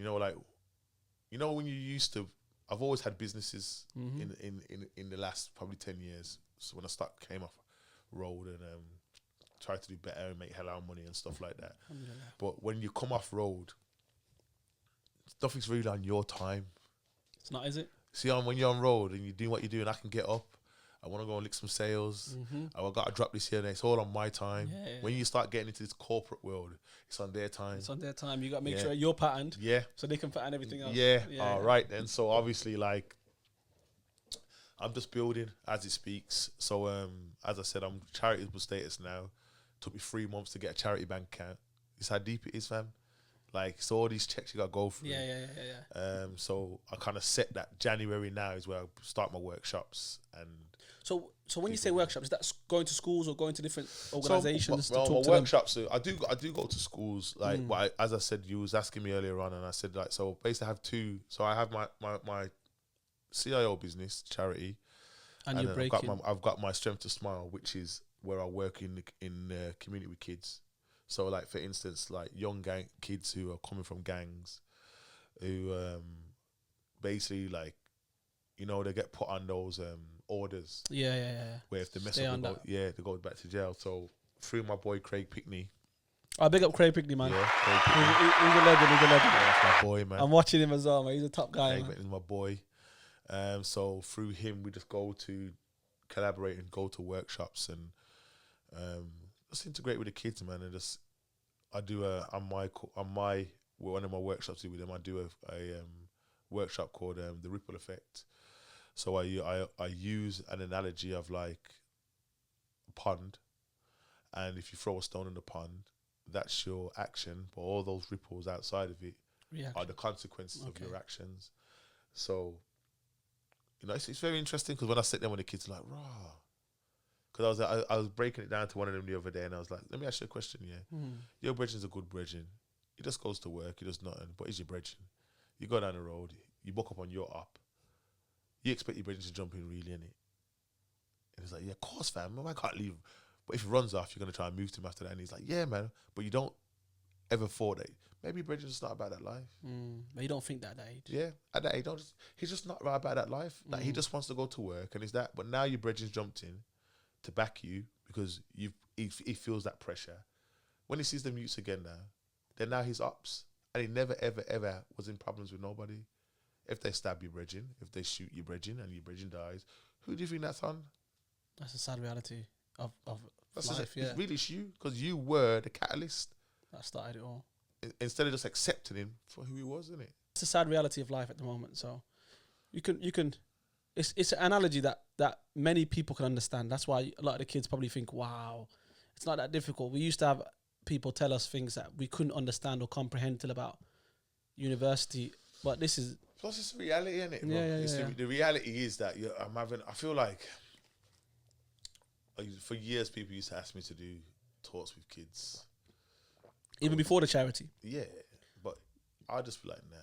when you used to. I've always had businesses in the last probably 10 years. So when I came off road and tried to do better and make halal money and stuff like that. But when you come off road, nothing's really on your time. It's not, is it? See, when you're on road and you're doing what you're doing, I can get up. I want to go and lick some sales. I've got to drop this here and it's all on my time. Yeah. When you start getting into this corporate world, it's on their time. It's on their time. You got to make sure you're patterned. Yeah. So they can pattern everything else. Yeah. All right then. So obviously, like, I'm just building as it speaks. So as I said, I'm charitable status now. Took me 3 months to get a charity bank account. It's how deep it is, fam. Like, so all these checks you got to go through. Yeah. So I kind of set that January now is where I start my workshops. And so when you say workshops, is that going to schools or going to different organisations to talk to workshops, them? I do go to schools. Like, but as I said, you was asking me earlier on, and I said, like, so basically I have two. So I have my CIO business charity, and you're breaking. I've got my Strength to Smile, which is where I work in the community with kids. So, like, for instance, like young kids who are coming from gangs, who basically, like, they get put on those orders. Yeah. Where if they mess up, they go back to jail. So through my boy Craig Pickney. I big up Craig Pickney, man. Yeah, Craig Pickney. He's a legend. Yeah, that's my boy, man. I'm watching him as well, man. He's a top guy. Craig Pickney's my boy. So through him, we just go to collaborate and go to workshops and just integrate with the kids, man. And just I do one of my workshops with them. I do a workshop called the Ripple Effect. So I use an analogy of like a pond, and if you throw a stone in the pond, that's your action, but all those ripples outside of it are the consequences of your actions. So, it's very interesting because when I sit there with the kids, like, raw. Because I was breaking it down to one of them the other day, and I was like, let me ask you a question, Your brethren is a good brethren. He just goes to work, he does nothing, but he's your brethren. You go down the road, you book up on your up. You expect your brethren to jump in, really, innit? And he's like, yeah, of course, fam. I can't leave. But if he runs off, you're going to try and move to him after that. And he's like, yeah, man. But you don't ever thought that maybe brethren's not about that life. But you don't think that at that age. Yeah, at that age, he's just not right about that life. Like, he just wants to go to work, and it's that. But now your brethren's jumped in to back you because he feels that pressure. When he sees the mutes again then now he's ups. And he never, ever, ever was in problems with nobody. If they stab your brethren, if they shoot your brethren and your brethren dies, who do you think that's on? That's a sad reality of life, It's really you, because you were the catalyst. That started it all. Instead of just accepting him for who he was, isn't it? It's a sad reality of life at the moment. So you can it's an analogy that many people can understand. That's why a lot of the kids probably think, wow, it's not that difficult. We used to have people tell us things that we couldn't understand or comprehend till about university. But this is... Plus, it's reality, isn't it? Yeah. The reality is that I feel like for years people used to ask me to do talks with kids. Even before the charity? Yeah. But I just feel like, nah.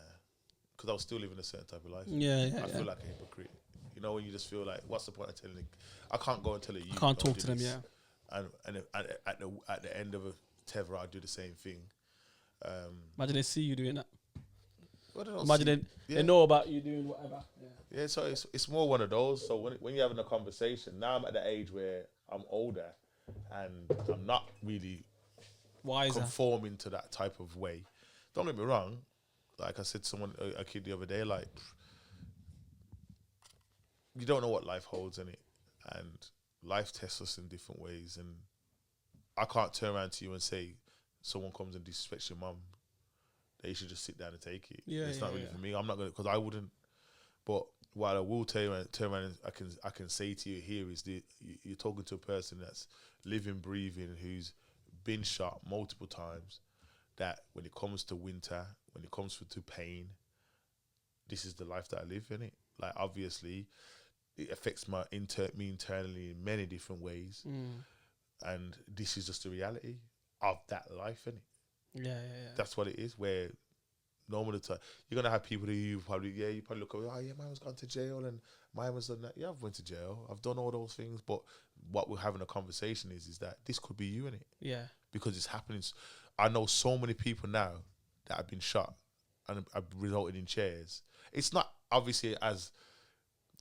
Because I was still living a certain type of life. I feel like a hypocrite. When you just feel like, what's the point of telling them? I can't go and tell you. I can't talk to them, yeah. And at the end of a tether, I do the same thing. Imagine they see you doing that. Imagine they know about you doing whatever. Yeah, so it's more one of those. So when you're having a conversation, now I'm at the age where I'm older and I'm not really wiser, conforming to that type of way. Don't get me wrong. Like I said to a kid the other day, like, you don't know what life holds in it, and life tests us in different ways. And I can't turn around to you and say, someone comes and disrespects your mum, that you should just sit down and take it. Yeah, It's yeah, not really yeah. for me. I'm not gonna, because I wouldn't. But what I will tell you, turn around, and I can say to you here is you're talking to a person that's living, breathing, who's been shot multiple times. That when it comes to winter, when it comes to pain, this is the life that I live in it. Like, obviously, it affects me internally in many different ways, and this is just the reality of that life, innit? Yeah. That's what it is. Where normally you're gonna have people who you probably look at, oh yeah, mine was gone to jail and mine was done that. Yeah, I've went to jail. I've done all those things, but what we're having a conversation is that this could be you, innit? Yeah. Because it's happening. I know so many people now that have been shot and have resulted in chairs. It's not obviously as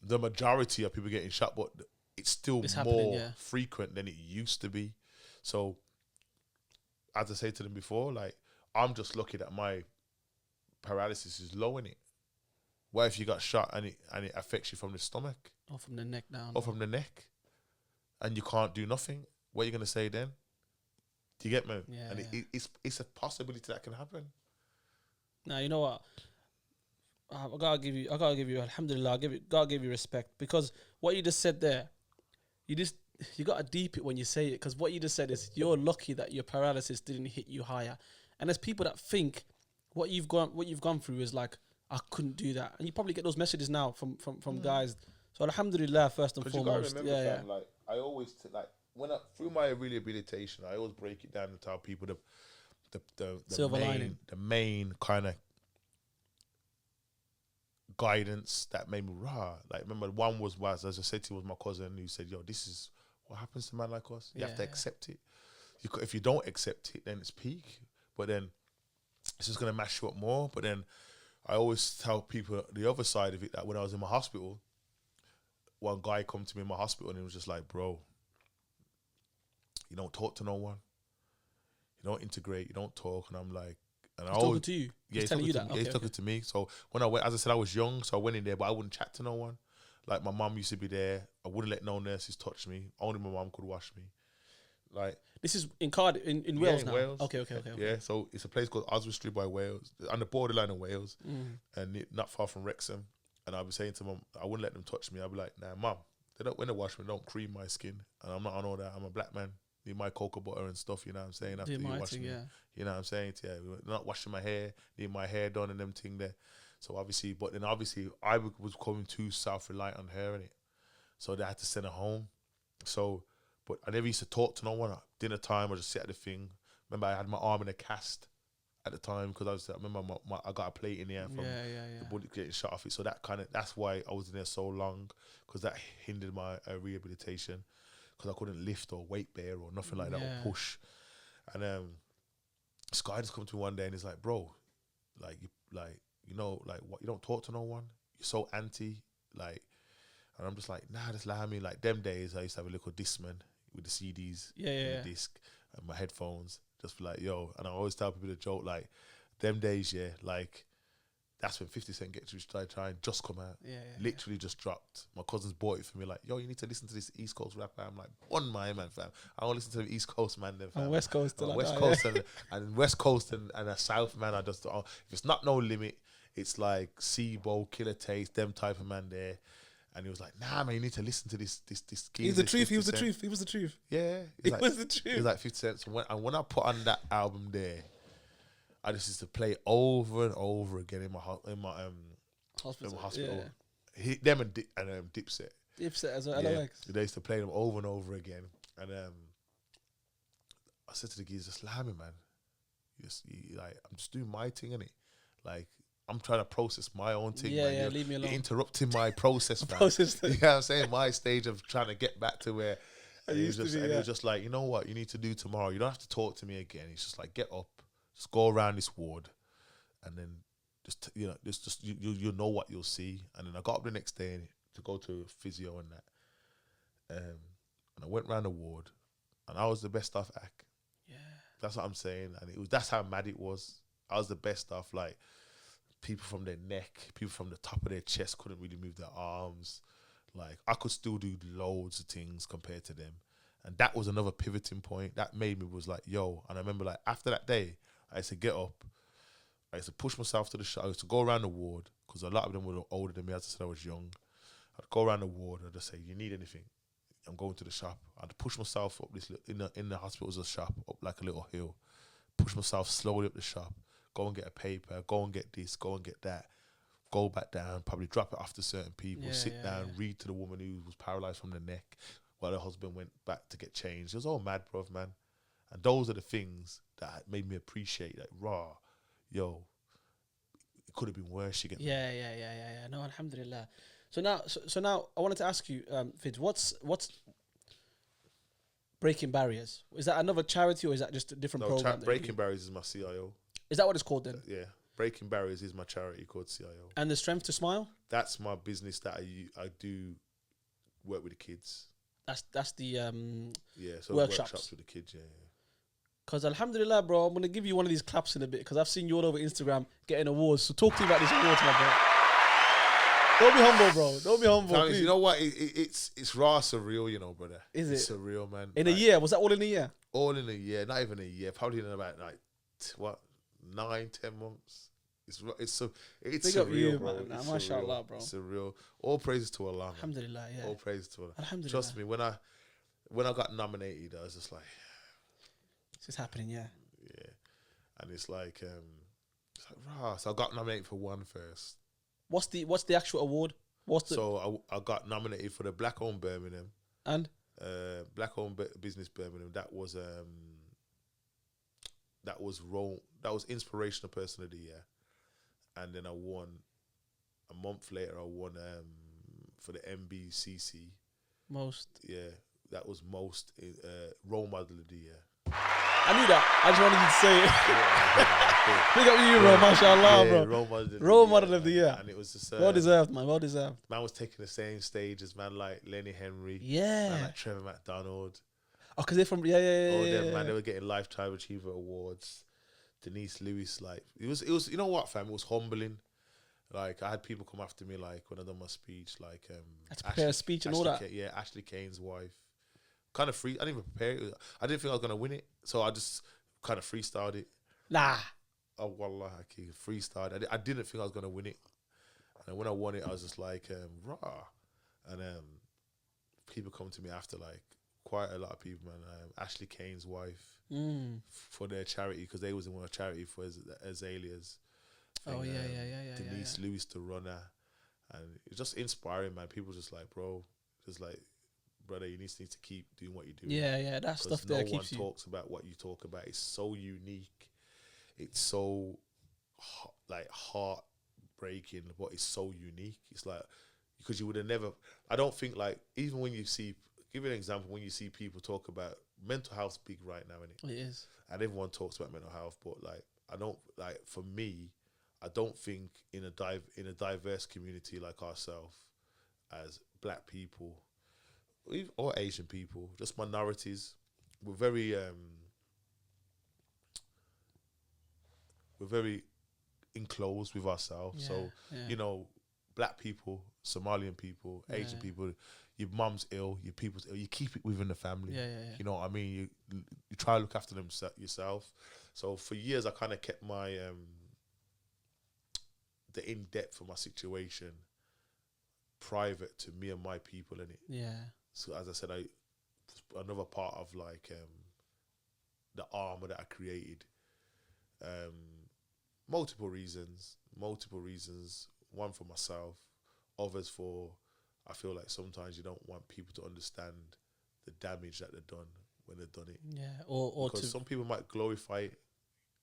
the majority of people getting shot, but it's still more frequent than it used to be. So, as I say to them before, like, I'm just lucky that my paralysis is low in it. What if you got shot and it affects you from the stomach? Or from the neck down. Or from the neck. And you can't do nothing? What are you going to say then? Do you get me? Yeah, and it's a possibility that can happen. Now, you know what? I gotta give you, alhamdulillah, gotta give you respect, because what you just said there, you gotta deep it when you say it, because what you just said is you're lucky that your paralysis didn't hit you higher. And there's people that think what you've gone through is like, I couldn't do that, and you probably get those messages now from guys. So alhamdulillah, first and foremost. Fam, like, I always through my rehabilitation, I always break it down and tell people the main kind of guidance that made me raw. Like, remember, one was as I said to you, was my cousin who said, yo, this is what happens to a man like us. You have to accept it. If you don't accept it, then it's peak. But then it's just gonna mash you up more. But then I always tell people the other side of it, that when I was in my hospital, one guy come to me in my hospital and he was just like, bro, you don't talk to no one. You don't integrate. You don't talk. And I'm like, and he's talking to you. Yeah, he's telling you that. He's talking to me. So when I went, as I said, I was young, so I went in there, but I wouldn't chat to no one. Like, my mum used to be there. I wouldn't let no nurses touch me. Only my mum could wash me. Like, this is in Cardiff, in Wales now. Wales. Okay. Yeah, so it's a place called Oswestry by Wales, on the borderline of Wales, and not far from Wrexham. And I'd be saying to mum, I wouldn't let them touch me. I'd be like, nah, mum, when they wash me, don't cream my skin. And I'm not on all that. I'm a black man. Need my cocoa butter and stuff, you know what I'm saying? After you wash me. You know what I'm saying? Yeah, not washing my hair, need my hair done and them thing there. So obviously, I was becoming too self-reliant on her, innit? So they had to send her home. So, but I never used to talk to no one. At dinner time, I just sit at the thing. Remember, I had my arm in a cast at the time, because I remember I got a plate in there from the bullet getting shot off it. So that's why I was in there so long, because that hindered my rehabilitation, because I couldn't lift or weight bear or nothing like that, or push. And this guy just come to me one day and he's like, bro, what, you don't talk to no one. You're so anti, like. And I'm just like, nah, just allow me. Like, them days, I used to have a little Discman with the CDs, the disc, and my headphones. Just like, yo. And I always tell people the joke, like, them days, like, that's when 50 Cent Get Rich Try and just come out. Literally just dropped. My cousins bought it for me, like, yo, you need to listen to this East Coast rapper. I'm like, on my man, fam. I don't listen to the East Coast man, then, fam. West Coast. West Coast and West Coast and a South man. I just, if it's not No Limit, it's like Sibo, Killer Taste, them type of man there. And he was like, nah, man, you need to listen to this. He was the truth. He was the truth. Yeah. He was the truth. He was like 50 Cent. And when I put on that album there, I just used to play over and over again in my hospital. Yeah. Them and Dipset. Dipset as well. Yeah. They used to play them over and over again. And I said to the geezer, just allow me, man. Like, I'm just doing my thing, innit? Like, I'm trying to process my own thing. Yeah, leave me alone. You're interrupting my process, man. You know what I'm saying? My stage of trying to get back to where he was just like, you know what you need to do tomorrow? You don't have to talk to me again. He's just like, get up, just go around this ward, and then you know what you'll see. And then I got up the next day to go to physio and that. And I went around the ward, and I was the best off act. Yeah. That's what I'm saying. And that's how mad it was. I was the best off, like, people from their neck, people from the top of their chest couldn't really move their arms. Like, I could still do loads of things compared to them. And that was another pivoting point. That made me was like, yo. And I remember, like, after that day, I used to get up I used to push myself to the shop. I used to go around the ward because a lot of them were older than me. As I said, I was young. I'd go around the ward. I'd just say, "You need anything? I'm going to the shop." I'd push myself up this in the hospital's a shop up like a little hill. Push myself slowly up the shop. Go and get a paper. Go and get this. Go and get that. Go back down. Probably drop it off to certain people. Sit down. Read to the woman who was paralyzed from the neck while her husband went back to get changed. It was all mad, bruv, man. And those are the things that made me appreciate that. Yo, it could have been worse. You get me? Yeah. No, alhamdulillah. So now I wanted to ask you, Fids, what's Breaking Barriers? Is that another charity or is that just a different program? Breaking Barriers is my CIO. Is that what it's called then? Yeah. Breaking Barriers is my charity called CIO. And the Strength to Smile? That's my business that I do work with the kids. That's the so workshops with the kids, yeah. Because alhamdulillah, bro, I'm going to give you one of these claps in a bit because I've seen you all over Instagram getting awards. So talk to me about these awards, my bro. Don't be humble, bro. Don't be humble. You know what? It's raw surreal, you know, brother. Is it? It's surreal, man. In a year? Was that all in a year? All in a year. Not even a year. Probably in about 9-10 months. It's Big surreal, up you, bro. Man. Nah, mashallah, bro. It's surreal. All praises to Allah, man. Alhamdulillah, yeah. All praises to Allah. Alhamdulillah. Trust me, when I got nominated, I was just like, this is happening, yeah. Yeah. And it's like rah. So I got nominated for one first. What's the actual award? So I got nominated for the Black-owned Birmingham. And? Black-owned business Birmingham. That was Inspirational Person of the Year. And then I won, a month later, I won for the MBCC. That was most Role Model of the Year. I knew that. I just wanted you to say it. Big up you, bro. Mashallah, bro. Role Model of the Year. And it was just... well deserved, man. Well deserved. Man was taking the same stage as man like Lenny Henry. Yeah. Man like Trevor McDonald. Oh, because they're from... Yeah. Man, they were getting Lifetime Achiever Awards. Denise Lewis, like... It was... You know what, fam? It was humbling. Like, I had people come after me, like, when I done my speech, like... had to prepare a speech and all that. Ashley Kane's wife. Kind of free. I didn't even prepare it. I didn't think I was going to win it. So I just kind of freestyled it. Nah. Oh, wallah, okay, freestyled. I didn't think I was going to win it. And when I won it, I was just like, rah. And people come to me after, like, quite a lot of people, man. Ashley Kane's wife for their charity, because they was in one charity for Azaleas. Oh, yeah. Denise Lewis, the runner. And it's just inspiring, man. People just like, bro, just like, brother, you need to keep doing what you do. Yeah, that stuff there keeps you. No one talks about what you talk about. It's so unique. It's so like heartbreaking, but it's so unique. It's like, because you would have never. I don't think, like, even when you see, give you an example, when you see people talk about mental health, big right now, isn't it? It is, and everyone talks about mental health, but like, I don't, like, for me, I don't think in a diverse community like ourselves, as black people or Asian people, just minorities, we're very enclosed with ourselves. You know, black people, Somalian people, Asian people, your mum's ill, your people's ill, you keep it within the family. You know what I mean? You try to look after them yourself. So for years I kind of kept my the in-depth of my situation private to me and my people, in it. So as I said, another part of, like, the armor that I created. Multiple reasons. One for myself, others for, I feel like sometimes you don't want people to understand the damage that they've done when they've done it. Or because some people might glorify it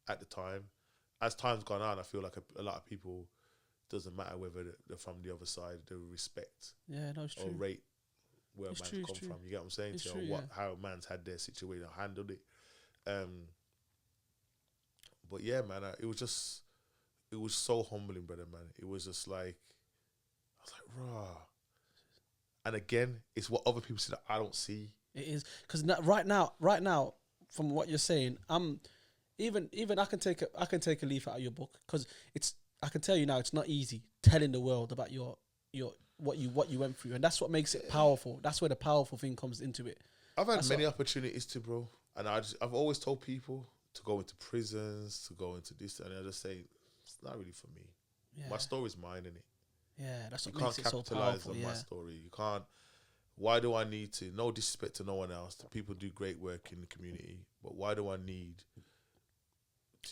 at the time. As time's gone on, I feel like a lot of people, doesn't matter whether they're from the other side, they respect or rate where a man's come from. You get what I'm saying? How a man's had their situation or handled it. But yeah, man, it was so humbling, brother, man. It was just like, I was like, rah. And again, it's what other people see that I don't see. It is, because right now, from what you're saying, even I can take a leaf out of your book, because I can tell you now, it's not easy telling the world about your what you went through, and that's what makes it powerful. That's where the powerful thing comes into it. I've had many opportunities to, bro, and I've always told people to go into prisons, to go into this, and I just say, it's not really for me. Yeah. My story's mine, innit? Yeah, that's You what can't makes it so capitalize powerful. on Yeah. my story. You can't. Why do I need to? No disrespect to no one else. People do great work in the community, but why do I need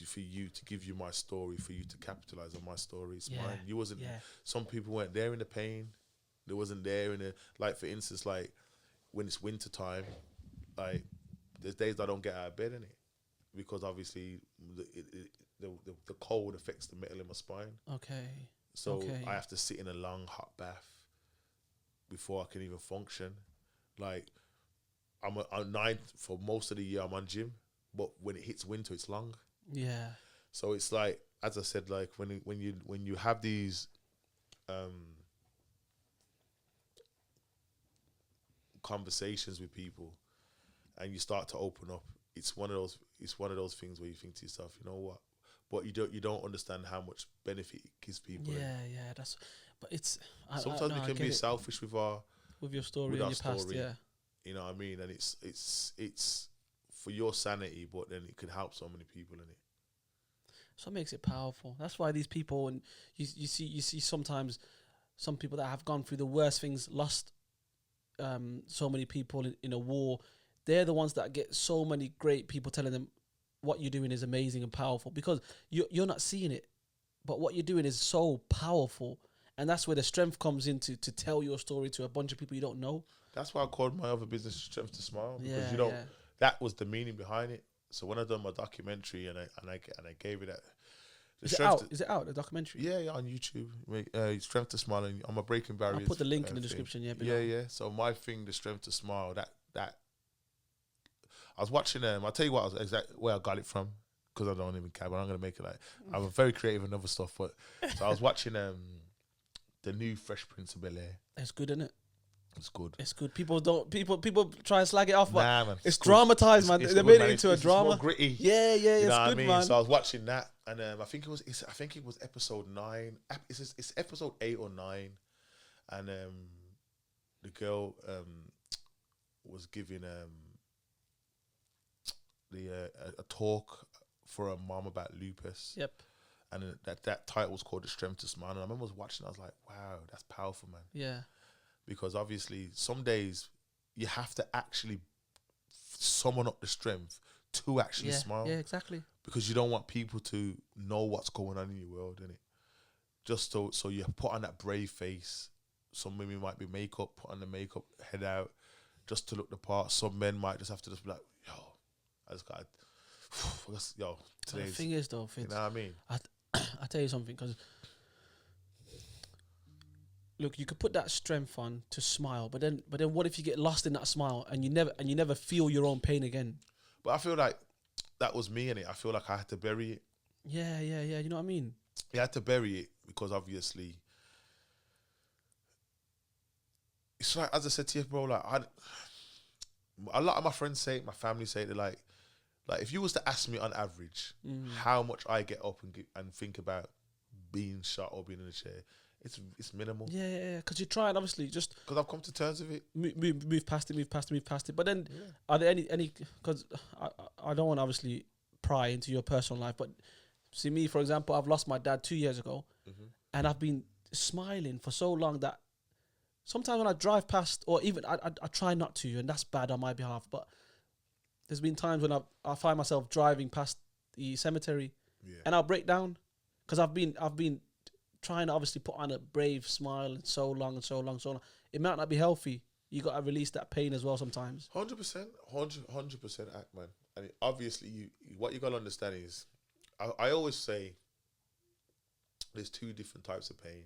for you to give you my story, for you to capitalize on my story? It's Yeah. mine. You wasn't. Yeah. Some people weren't there in the pain. They wasn't there in the, like, for instance, like when it's winter time, like there's days I don't get out of bed in it because obviously the cold affects the metal in my spine. Okay. So Okay. I have to sit in a long hot bath before I can even function. Like I'm 9 for most of the year. I'm on gym, but when it hits winter, it's long. Yeah. So it's like, as I said, like when you have these conversations with people and you start to open up, it's one of those things where you think to yourself, you know what? But you don't understand how much benefit it gives people. Yeah. Yeah. But it's Sometimes we can be selfish with your story with and our your past. story. Yeah. You know what I mean? And it's for your sanity, but then it could help so many people in it. So it makes it powerful. That's why these people, and you see sometimes some people that have gone through the worst things, lost so many people in a war. They're the ones that get so many great people telling them what you're doing is amazing and powerful, because you're not seeing it, but what you're doing is so powerful, and that's where the strength comes into to tell your story to a bunch of people you don't know. That's why I called my other business Strength to Smile, because Yeah. that was the meaning behind it. So when I done my documentary and I gave it that. Is it out? Is it out, the documentary? Yeah, on YouTube. Strength to Smile, and I'm a Breaking Barriers. I'll put the link in the description. Yeah, below. Yeah. So my thing, the Strength to Smile, that I was watching them. I'll tell you what, where I got it from, because I don't even care, but I'm gonna make it like I'm very creative and other stuff. But so I was watching the new Fresh Prince of Bel-Air. It's good, isn't it? It's good. It's good. People try and slag it off, but man, it's dramatized, man. They made it into a drama. It's more gritty. Yeah, you know it's what good, I mean? man. So I was watching that, and I think it was episode 9. It's episode 8 or 9, and the girl was giving a talk for a mom about lupus. Yep. And that title was called The Strength to Smile. And I remember watching, I was like, wow, that's powerful, man. Yeah. Because obviously some days you have to actually summon up the strength to actually smile. Yeah, exactly. Because you don't want people to know what's going on in your world, innit? Just so you put on that brave face. Some women might be makeup, put on the makeup, head out, just to look the part. Some men might just have to just be like, yo, I just got today's... The thing is, though, Fids, you know what I mean? I tell you something, because look, you could put that strength on to smile, but then what if you get lost in that smile and you never feel your own pain again? But I feel like that was me, innit? I feel like I had to bury it. Yeah. You know what I mean? You had to bury it because obviously, it's like, as I said to you, bro, like a lot of my friends say it, my family say it, they're like if you was to ask me on average how much I get up and think about being shot or being in a chair, it's minimal. Yeah, because you try and obviously just... Because I've come to terms with it. Move past it. But then, are there any... Because I don't want to obviously pry into your personal life, but see me, for example, I've lost my dad 2 years ago, and I've been smiling for so long that sometimes when I drive past, or even I try not to, and that's bad on my behalf, but there's been times when I find myself driving past the cemetery and I'll break down, because I've been trying to obviously put on a brave smile and so long. It might not be healthy. You got to release that pain as well sometimes. 100%, 100% act, man. And obviously, what you got to understand is, I always say, there's 2 different types of pain.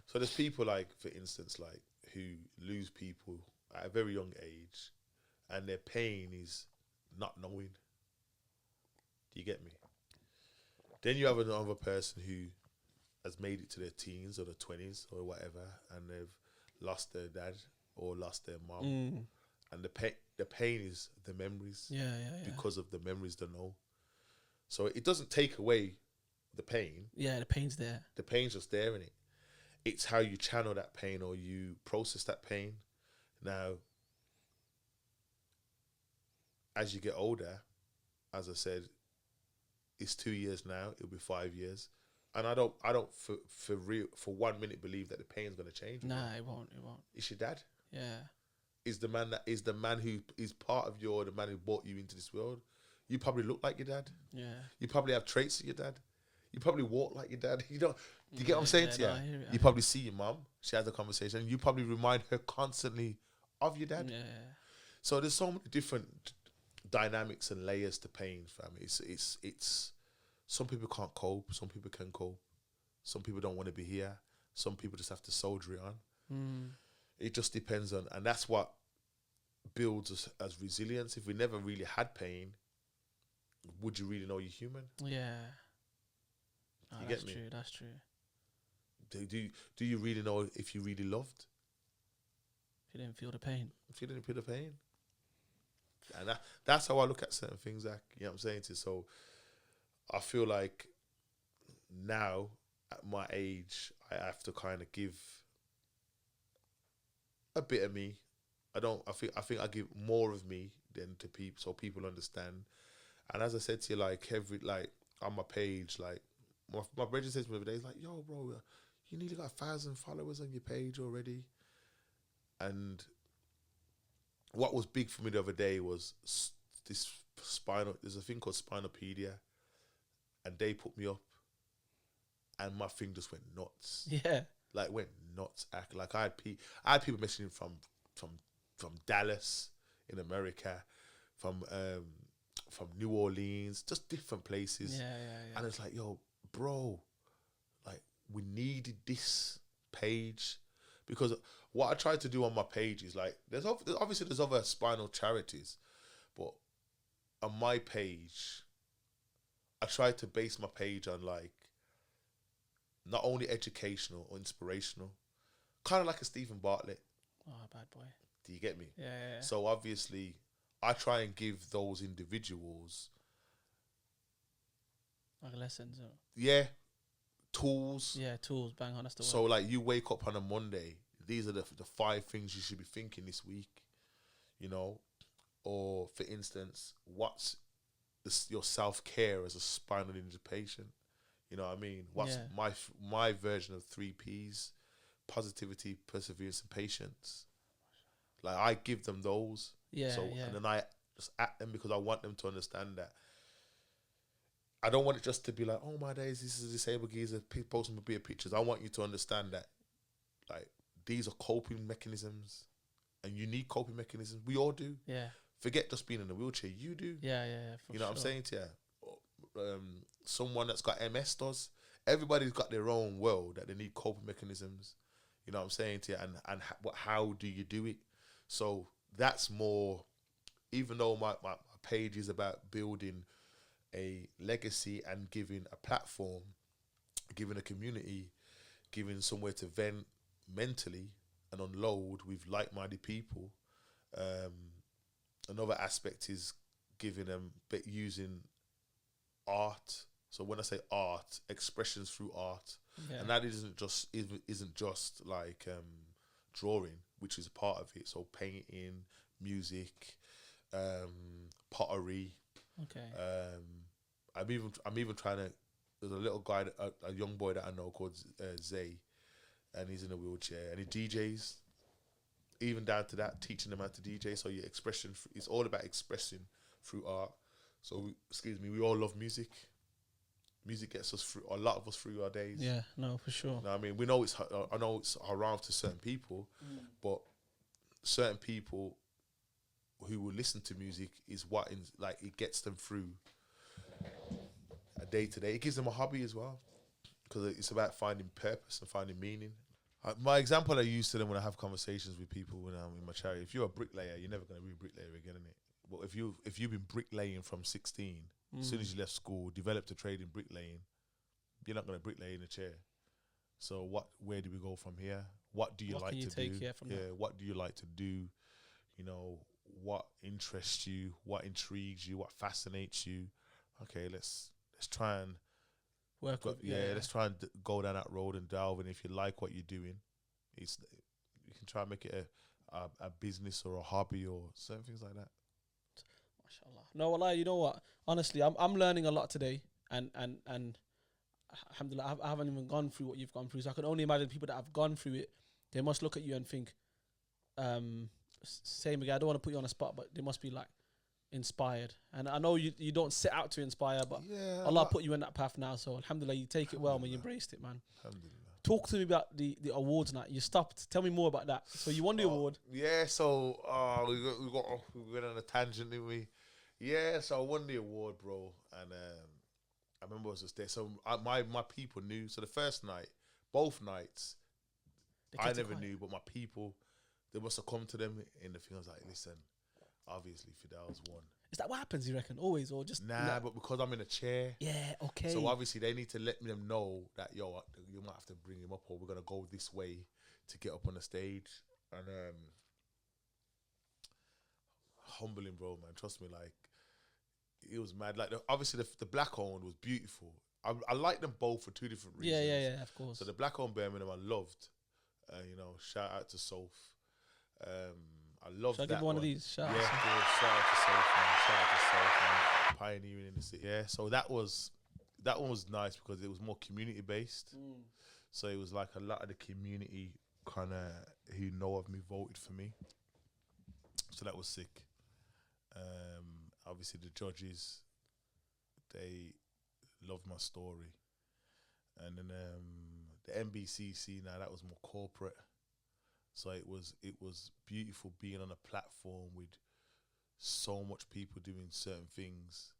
So there's people like, for instance, like who lose people at a very young age, and their pain is not knowing. Do you get me? Then you have another person who has made it to their teens or their 20s or whatever, and they've lost their dad or lost their mom, and the pain is the memories. Because of the memories they know. So it doesn't take away the pain. Yeah, the pain's there. The pain's just there, innit? It's how you channel that pain or you process that pain. Now, as you get older, as I said, it's 2 years now, it'll be 5 years. And I don't for real for 1 minute believe that the pain's gonna change. Nah, it won't. It won't. It's your dad. Yeah. Is the man who is part of the man who brought you into this world. You probably look like your dad. Yeah. You probably have traits of your dad. You probably walk like your dad. You get what I'm saying to you? No, I hear it, You probably see your mum. She has a conversation. You probably remind her constantly of your dad. Yeah. So there's so many different dynamics and layers to pain, fam. It's some people can't cope. Some people can cope. Some people don't want to be here. Some people just have to soldier it on. It just depends on, and that's what builds us as resilience. If we never really had pain, would you really know you're human? Yeah. No, You that's get me? true. That's true. Do you really know if you really loved? If you didn't feel the pain. If you didn't feel the pain? And that's how I look at certain things, Zach. You know what I'm saying to you? So I feel like now at my age, I have to kind of give a bit of me. I think I give more of me than to people, so people understand. And as I said to you, like on my page, like my brother says to me the other day, he's like, "Yo, bro, you nearly got 1,000 followers on your page already." And what was big for me the other day was there's a thing called SpinaPedia, and they put me up, and my thing just went nuts. Yeah. Like went nuts. Like I had people messaging from Dallas in America, from New Orleans, just different places. Yeah. And it's like, yo, bro, like we needed this page, because what I tried to do on my page is like, there's other spinal charities, but on my page, I tried to base my page on like not only educational or inspirational, kind of like a Stephen Bartlett. Oh, bad boy. Do you get me? Yeah. So obviously, I try and give those individuals, Like lessons. tools. Yeah, tools. Bang on. That's the So word. like you wake up on a Monday, these are the 5 things you should be thinking this week, you know, or for instance, what's your self-care as a spinal injured patient? You know what I mean? What's my version of 3 Ps? Positivity, perseverance, and patience. Like I give them those. And then I just at them because I want them to understand that. I don't want it just to be like, oh my days, this is a disabled geezer posting beer pictures. I want you to understand that, like, these are coping mechanisms, and you need coping mechanisms. We all do. Yeah. Forget just being in a wheelchair. You do. Yeah. You know what I'm saying to you? Someone that's got MS does. Everybody's got their own world that they need coping mechanisms. You know what I'm saying to you? And how do you do it? So that's more, even though my page is about building a legacy and giving a platform, giving a community, giving somewhere to vent mentally and unload with like-minded people. Another aspect is giving them, but using art. So when I say art, expressions through art, and that isn't just like drawing, which is a part of it. So painting, music, pottery. Okay. I'm even trying to. There's a little guy, a young boy that I know called Zay, and he's in a wheelchair and he DJs. Even down to that, teaching them how to DJ. So your expression, it's all about expressing through art. So we all love music. Music gets us through, a lot of us, through our days. Yeah, no, for sure. You know what I mean, I know it's haram to certain people, but certain people who will listen to music is what it gets them through a day to day. It gives them a hobby as well, because it's about finding purpose and finding meaning. My example I use to them when I have conversations with people when I'm in my charity: if you're a bricklayer, you're never going to be a bricklayer again, innit? But if you've been bricklaying from 16, as soon as you left school, developed a trade in bricklaying, you're not going to bricklay in a chair. So where do we go from here? What do you like to do? What do you like to do? You know, what interests you? What intrigues you? What fascinates you? Okay, let's try and let's try and go down that road and delve. And if you like what you're doing, you can try and make it a business or a hobby or certain things like that. MashaAllah. No, wallah, you know what? Honestly, I'm learning a lot today, and alhamdulillah, I haven't even gone through what you've gone through. So I can only imagine people that have gone through it. They must look at you and think, same again. I don't want to put you on a spot, but they must be like inspired. And I know you don't set out to inspire, but Allah put you in that path now. So alhamdulillah, you take it well, man. You embraced it, man. Alhamdulillah. Talk to me about the awards night. You stopped. Tell me more about that. So you won the award. Yeah, so we went on a tangent, didn't we? Yeah, so I won the award, bro. And I remember I was just there. So my people knew. So the first night, both nights, I never knew, but my people, they must have come to them in the thing. I was like, listen, obviously Fidel's won. Is that what happens, you reckon? Always, or just... Nah, but because I'm in a chair. Yeah, okay. So obviously they need to let them know that, yo, you might have to bring him up, or we're going to go this way to get up on the stage. And humbling, bro, man. Trust me, like, it was mad. Like, obviously the black-owned was beautiful. I like them both for two different reasons. Yeah, of course. So the black-owned Birmingham I loved. Shout out to Soph. I love that. Should I give one of these? Shout out to Soph, man. Shout out to Soph, man. Pioneering in the city. Yeah, so that one was nice because it was more community based. So it was like a lot of the community kind of who know of me voted for me. So that was sick. Obviously the judges, they loved my story. And then the NBCC, now that was more corporate. So it was beautiful being on a platform with so much people doing certain things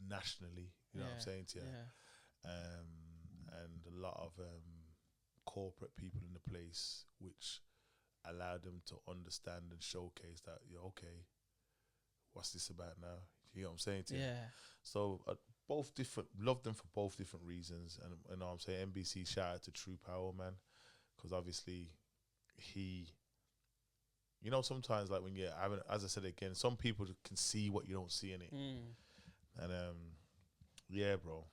nationally. You know what I'm saying to you? Yeah. And a lot of corporate people in the place, which allowed them to understand and showcase that, okay, what's this about now? You know what I'm saying to you? Yeah. So both different, loved them for both different reasons. And you know what I'm saying? NBC, shout out to True Power, man. Because obviously sometimes like when you're having, as I said again, some people can see what you don't see in it. And yeah, bro,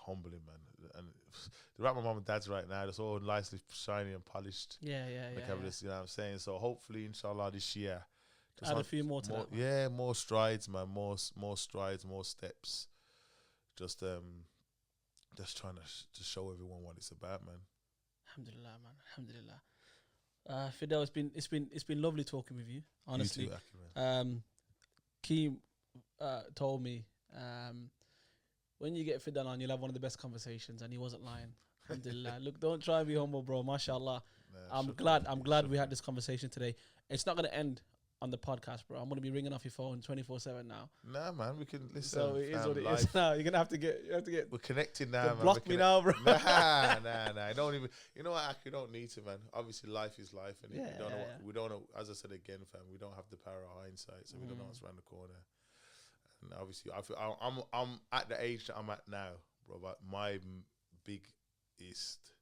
humbling, man. And they're at my mum and dad's right now. It's all nicely shiny and polished. Yeah. You know what I'm saying? So hopefully, inshallah, this year, add a few more to that. Man. Yeah, more strides, man. More strides, more steps. Just trying to show everyone what it's about, man. Alhamdulillah, man. Alhamdulillah. Fidel, it's been lovely talking with you. Honestly, you too, Aki, Keem told me when you get Fidel on, you'll have one of the best conversations, and he wasn't lying. Alhamdulillah. Look, don't try and be humble, bro. MashaAllah. I'm glad we had this conversation today. It's not gonna end on the podcast, bro. I'm gonna be ringing off your phone 24/7 now. Nah, man, we can listen. So it is what it is now. You're gonna have to get. We're connected now, man. Block me now, bro. Nah. Don't even. You know what? You don't need to, man. Obviously, life is life, and we don't know. As I said again, fam, we don't have the power of hindsight, so we don't know what's around the corner. And obviously, I'm at the age that I'm at now, bro. But my biggest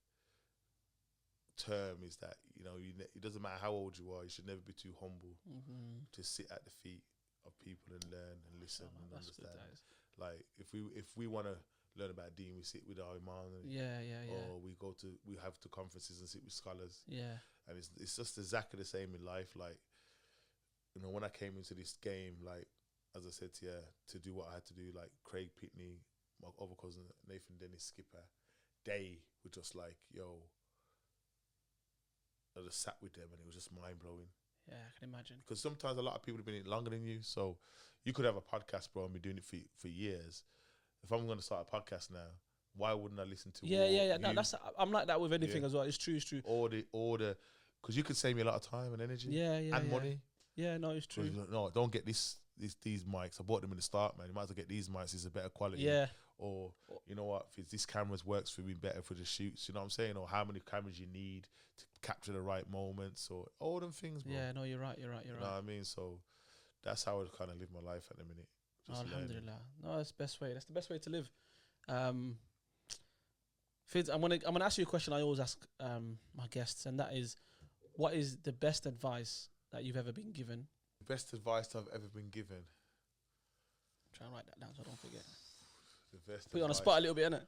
term is that it doesn't matter how old you are, you should never be too humble to sit at the feet of people and learn and listen and understand. Like if we want to learn about Deen, we sit with our imam, or we have to conferences and sit with scholars. Yeah, and it's just exactly the same in life. Like when I came into this game, like as I said to you, to do what I had to do, like Craig Pitney, my other cousin Nathan Dennis Skipper, they were just like, yo. I just sat with them and it was just mind blowing. Yeah, I can imagine. Because sometimes a lot of people have been in it longer than you, so you could have a podcast, bro, and be doing it for years. If I'm going to start a podcast now, why wouldn't I listen to? Yeah. No, I'm like that with anything as well. It's true. Or the, because you could save me a lot of time and energy. And money. Yeah, no, it's true. No, don't get these mics. I bought them in the start, man. You might as well get these mics. It's a better quality. Yeah. Or you know what? If this cameras works for me better for the shoots. You know what I'm saying? Or how many cameras you need to capture the right moments, or all them things, bro. Yeah, no, you're right. You know what I mean? So that's how I kind of live my life at the minute. Alhamdulillah. No, that's the best way. That's the best way to live. Fids, I'm gonna ask you a question I always ask my guests, and that is, what is the best advice that you've ever been given? Best advice I've ever been given. Try and write that down so I don't forget. Put you on the spot a little bit, innit?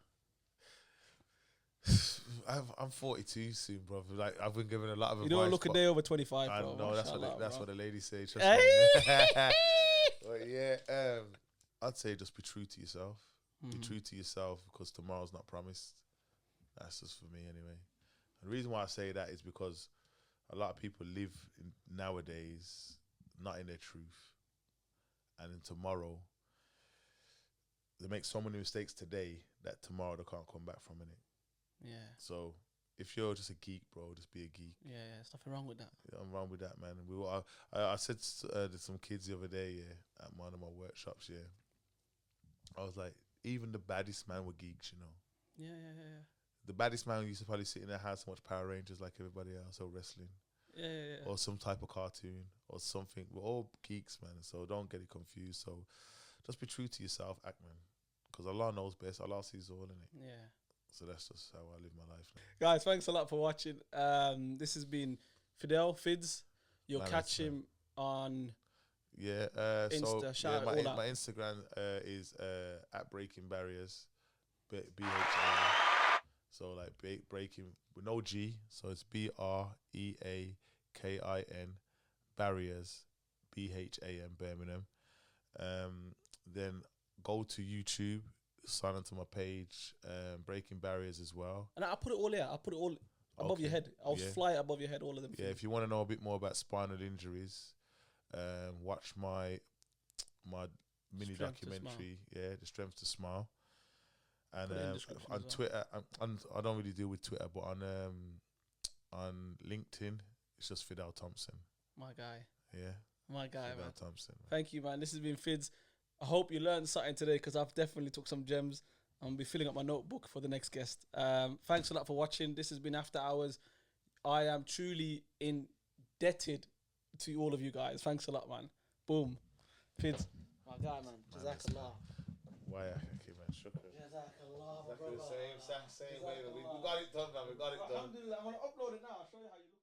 I'm 42 soon, bro. Like I've been given a lot of advice. You don't look a day over 25, bro. No, that's what the ladies say. Hey! But yeah, I'd say just be true to yourself. Be true to yourself because tomorrow's not promised. That's just for me anyway. And the reason why I say that is because a lot of people live nowadays not in their truth. And then tomorrow, they make so many mistakes today that tomorrow they can't come back from it. Yeah. So if you're just a geek, bro, just be a geek. Yeah, there's nothing wrong with that. Yeah, I'm wrong with that, man. I said to some kids the other day, at one of my workshops, I was like, even the baddest man were geeks, you know. Yeah. The baddest man used to probably sit in their house and watch Power Rangers like everybody else, or wrestling. Yeah. Or some type of cartoon or something. We're all geeks, man. So don't get it confused. So just be true to yourself, act, man. Because Allah knows best. Allah sees all in it. Yeah. So that's just how I live my life now. Guys, thanks a lot for watching. This has been Fidel, Fids. You'll catch him on Insta. Shout out all my Instagram is at Breaking Barriers, BHA. So like breaking with no G, so it's BREAKIN Barriers, BHAM Birmingham. Then go to YouTube, sign onto my page, Breaking Barriers as well. And I'll put it all here. I'll put it all above your head. I'll fly it above your head, all of them. Yeah, if you want to know a bit more about spinal injuries, watch my mini documentary, The Strength to Smile. And on Twitter, I don't really deal with Twitter, but on LinkedIn, it's just Fidel Thompson. My guy. Yeah. My guy, Fidel man. Thompson. Man. Thank you, man. This has been Fids. I hope you learned something today because I've definitely took some gems. I'm going to be filling up my notebook for the next guest. Thanks a lot for watching. This has been After Hours. I am truly indebted to all of you guys. Thanks a lot, man. Boom. Fids. My guy, man. Jazakallah. Why, okay, man. Shukran. Jazakallah, Exactly the same way. We got it done, man. We got it done. Alhamdulillah. I'm going to upload it now. I'll show you how you look.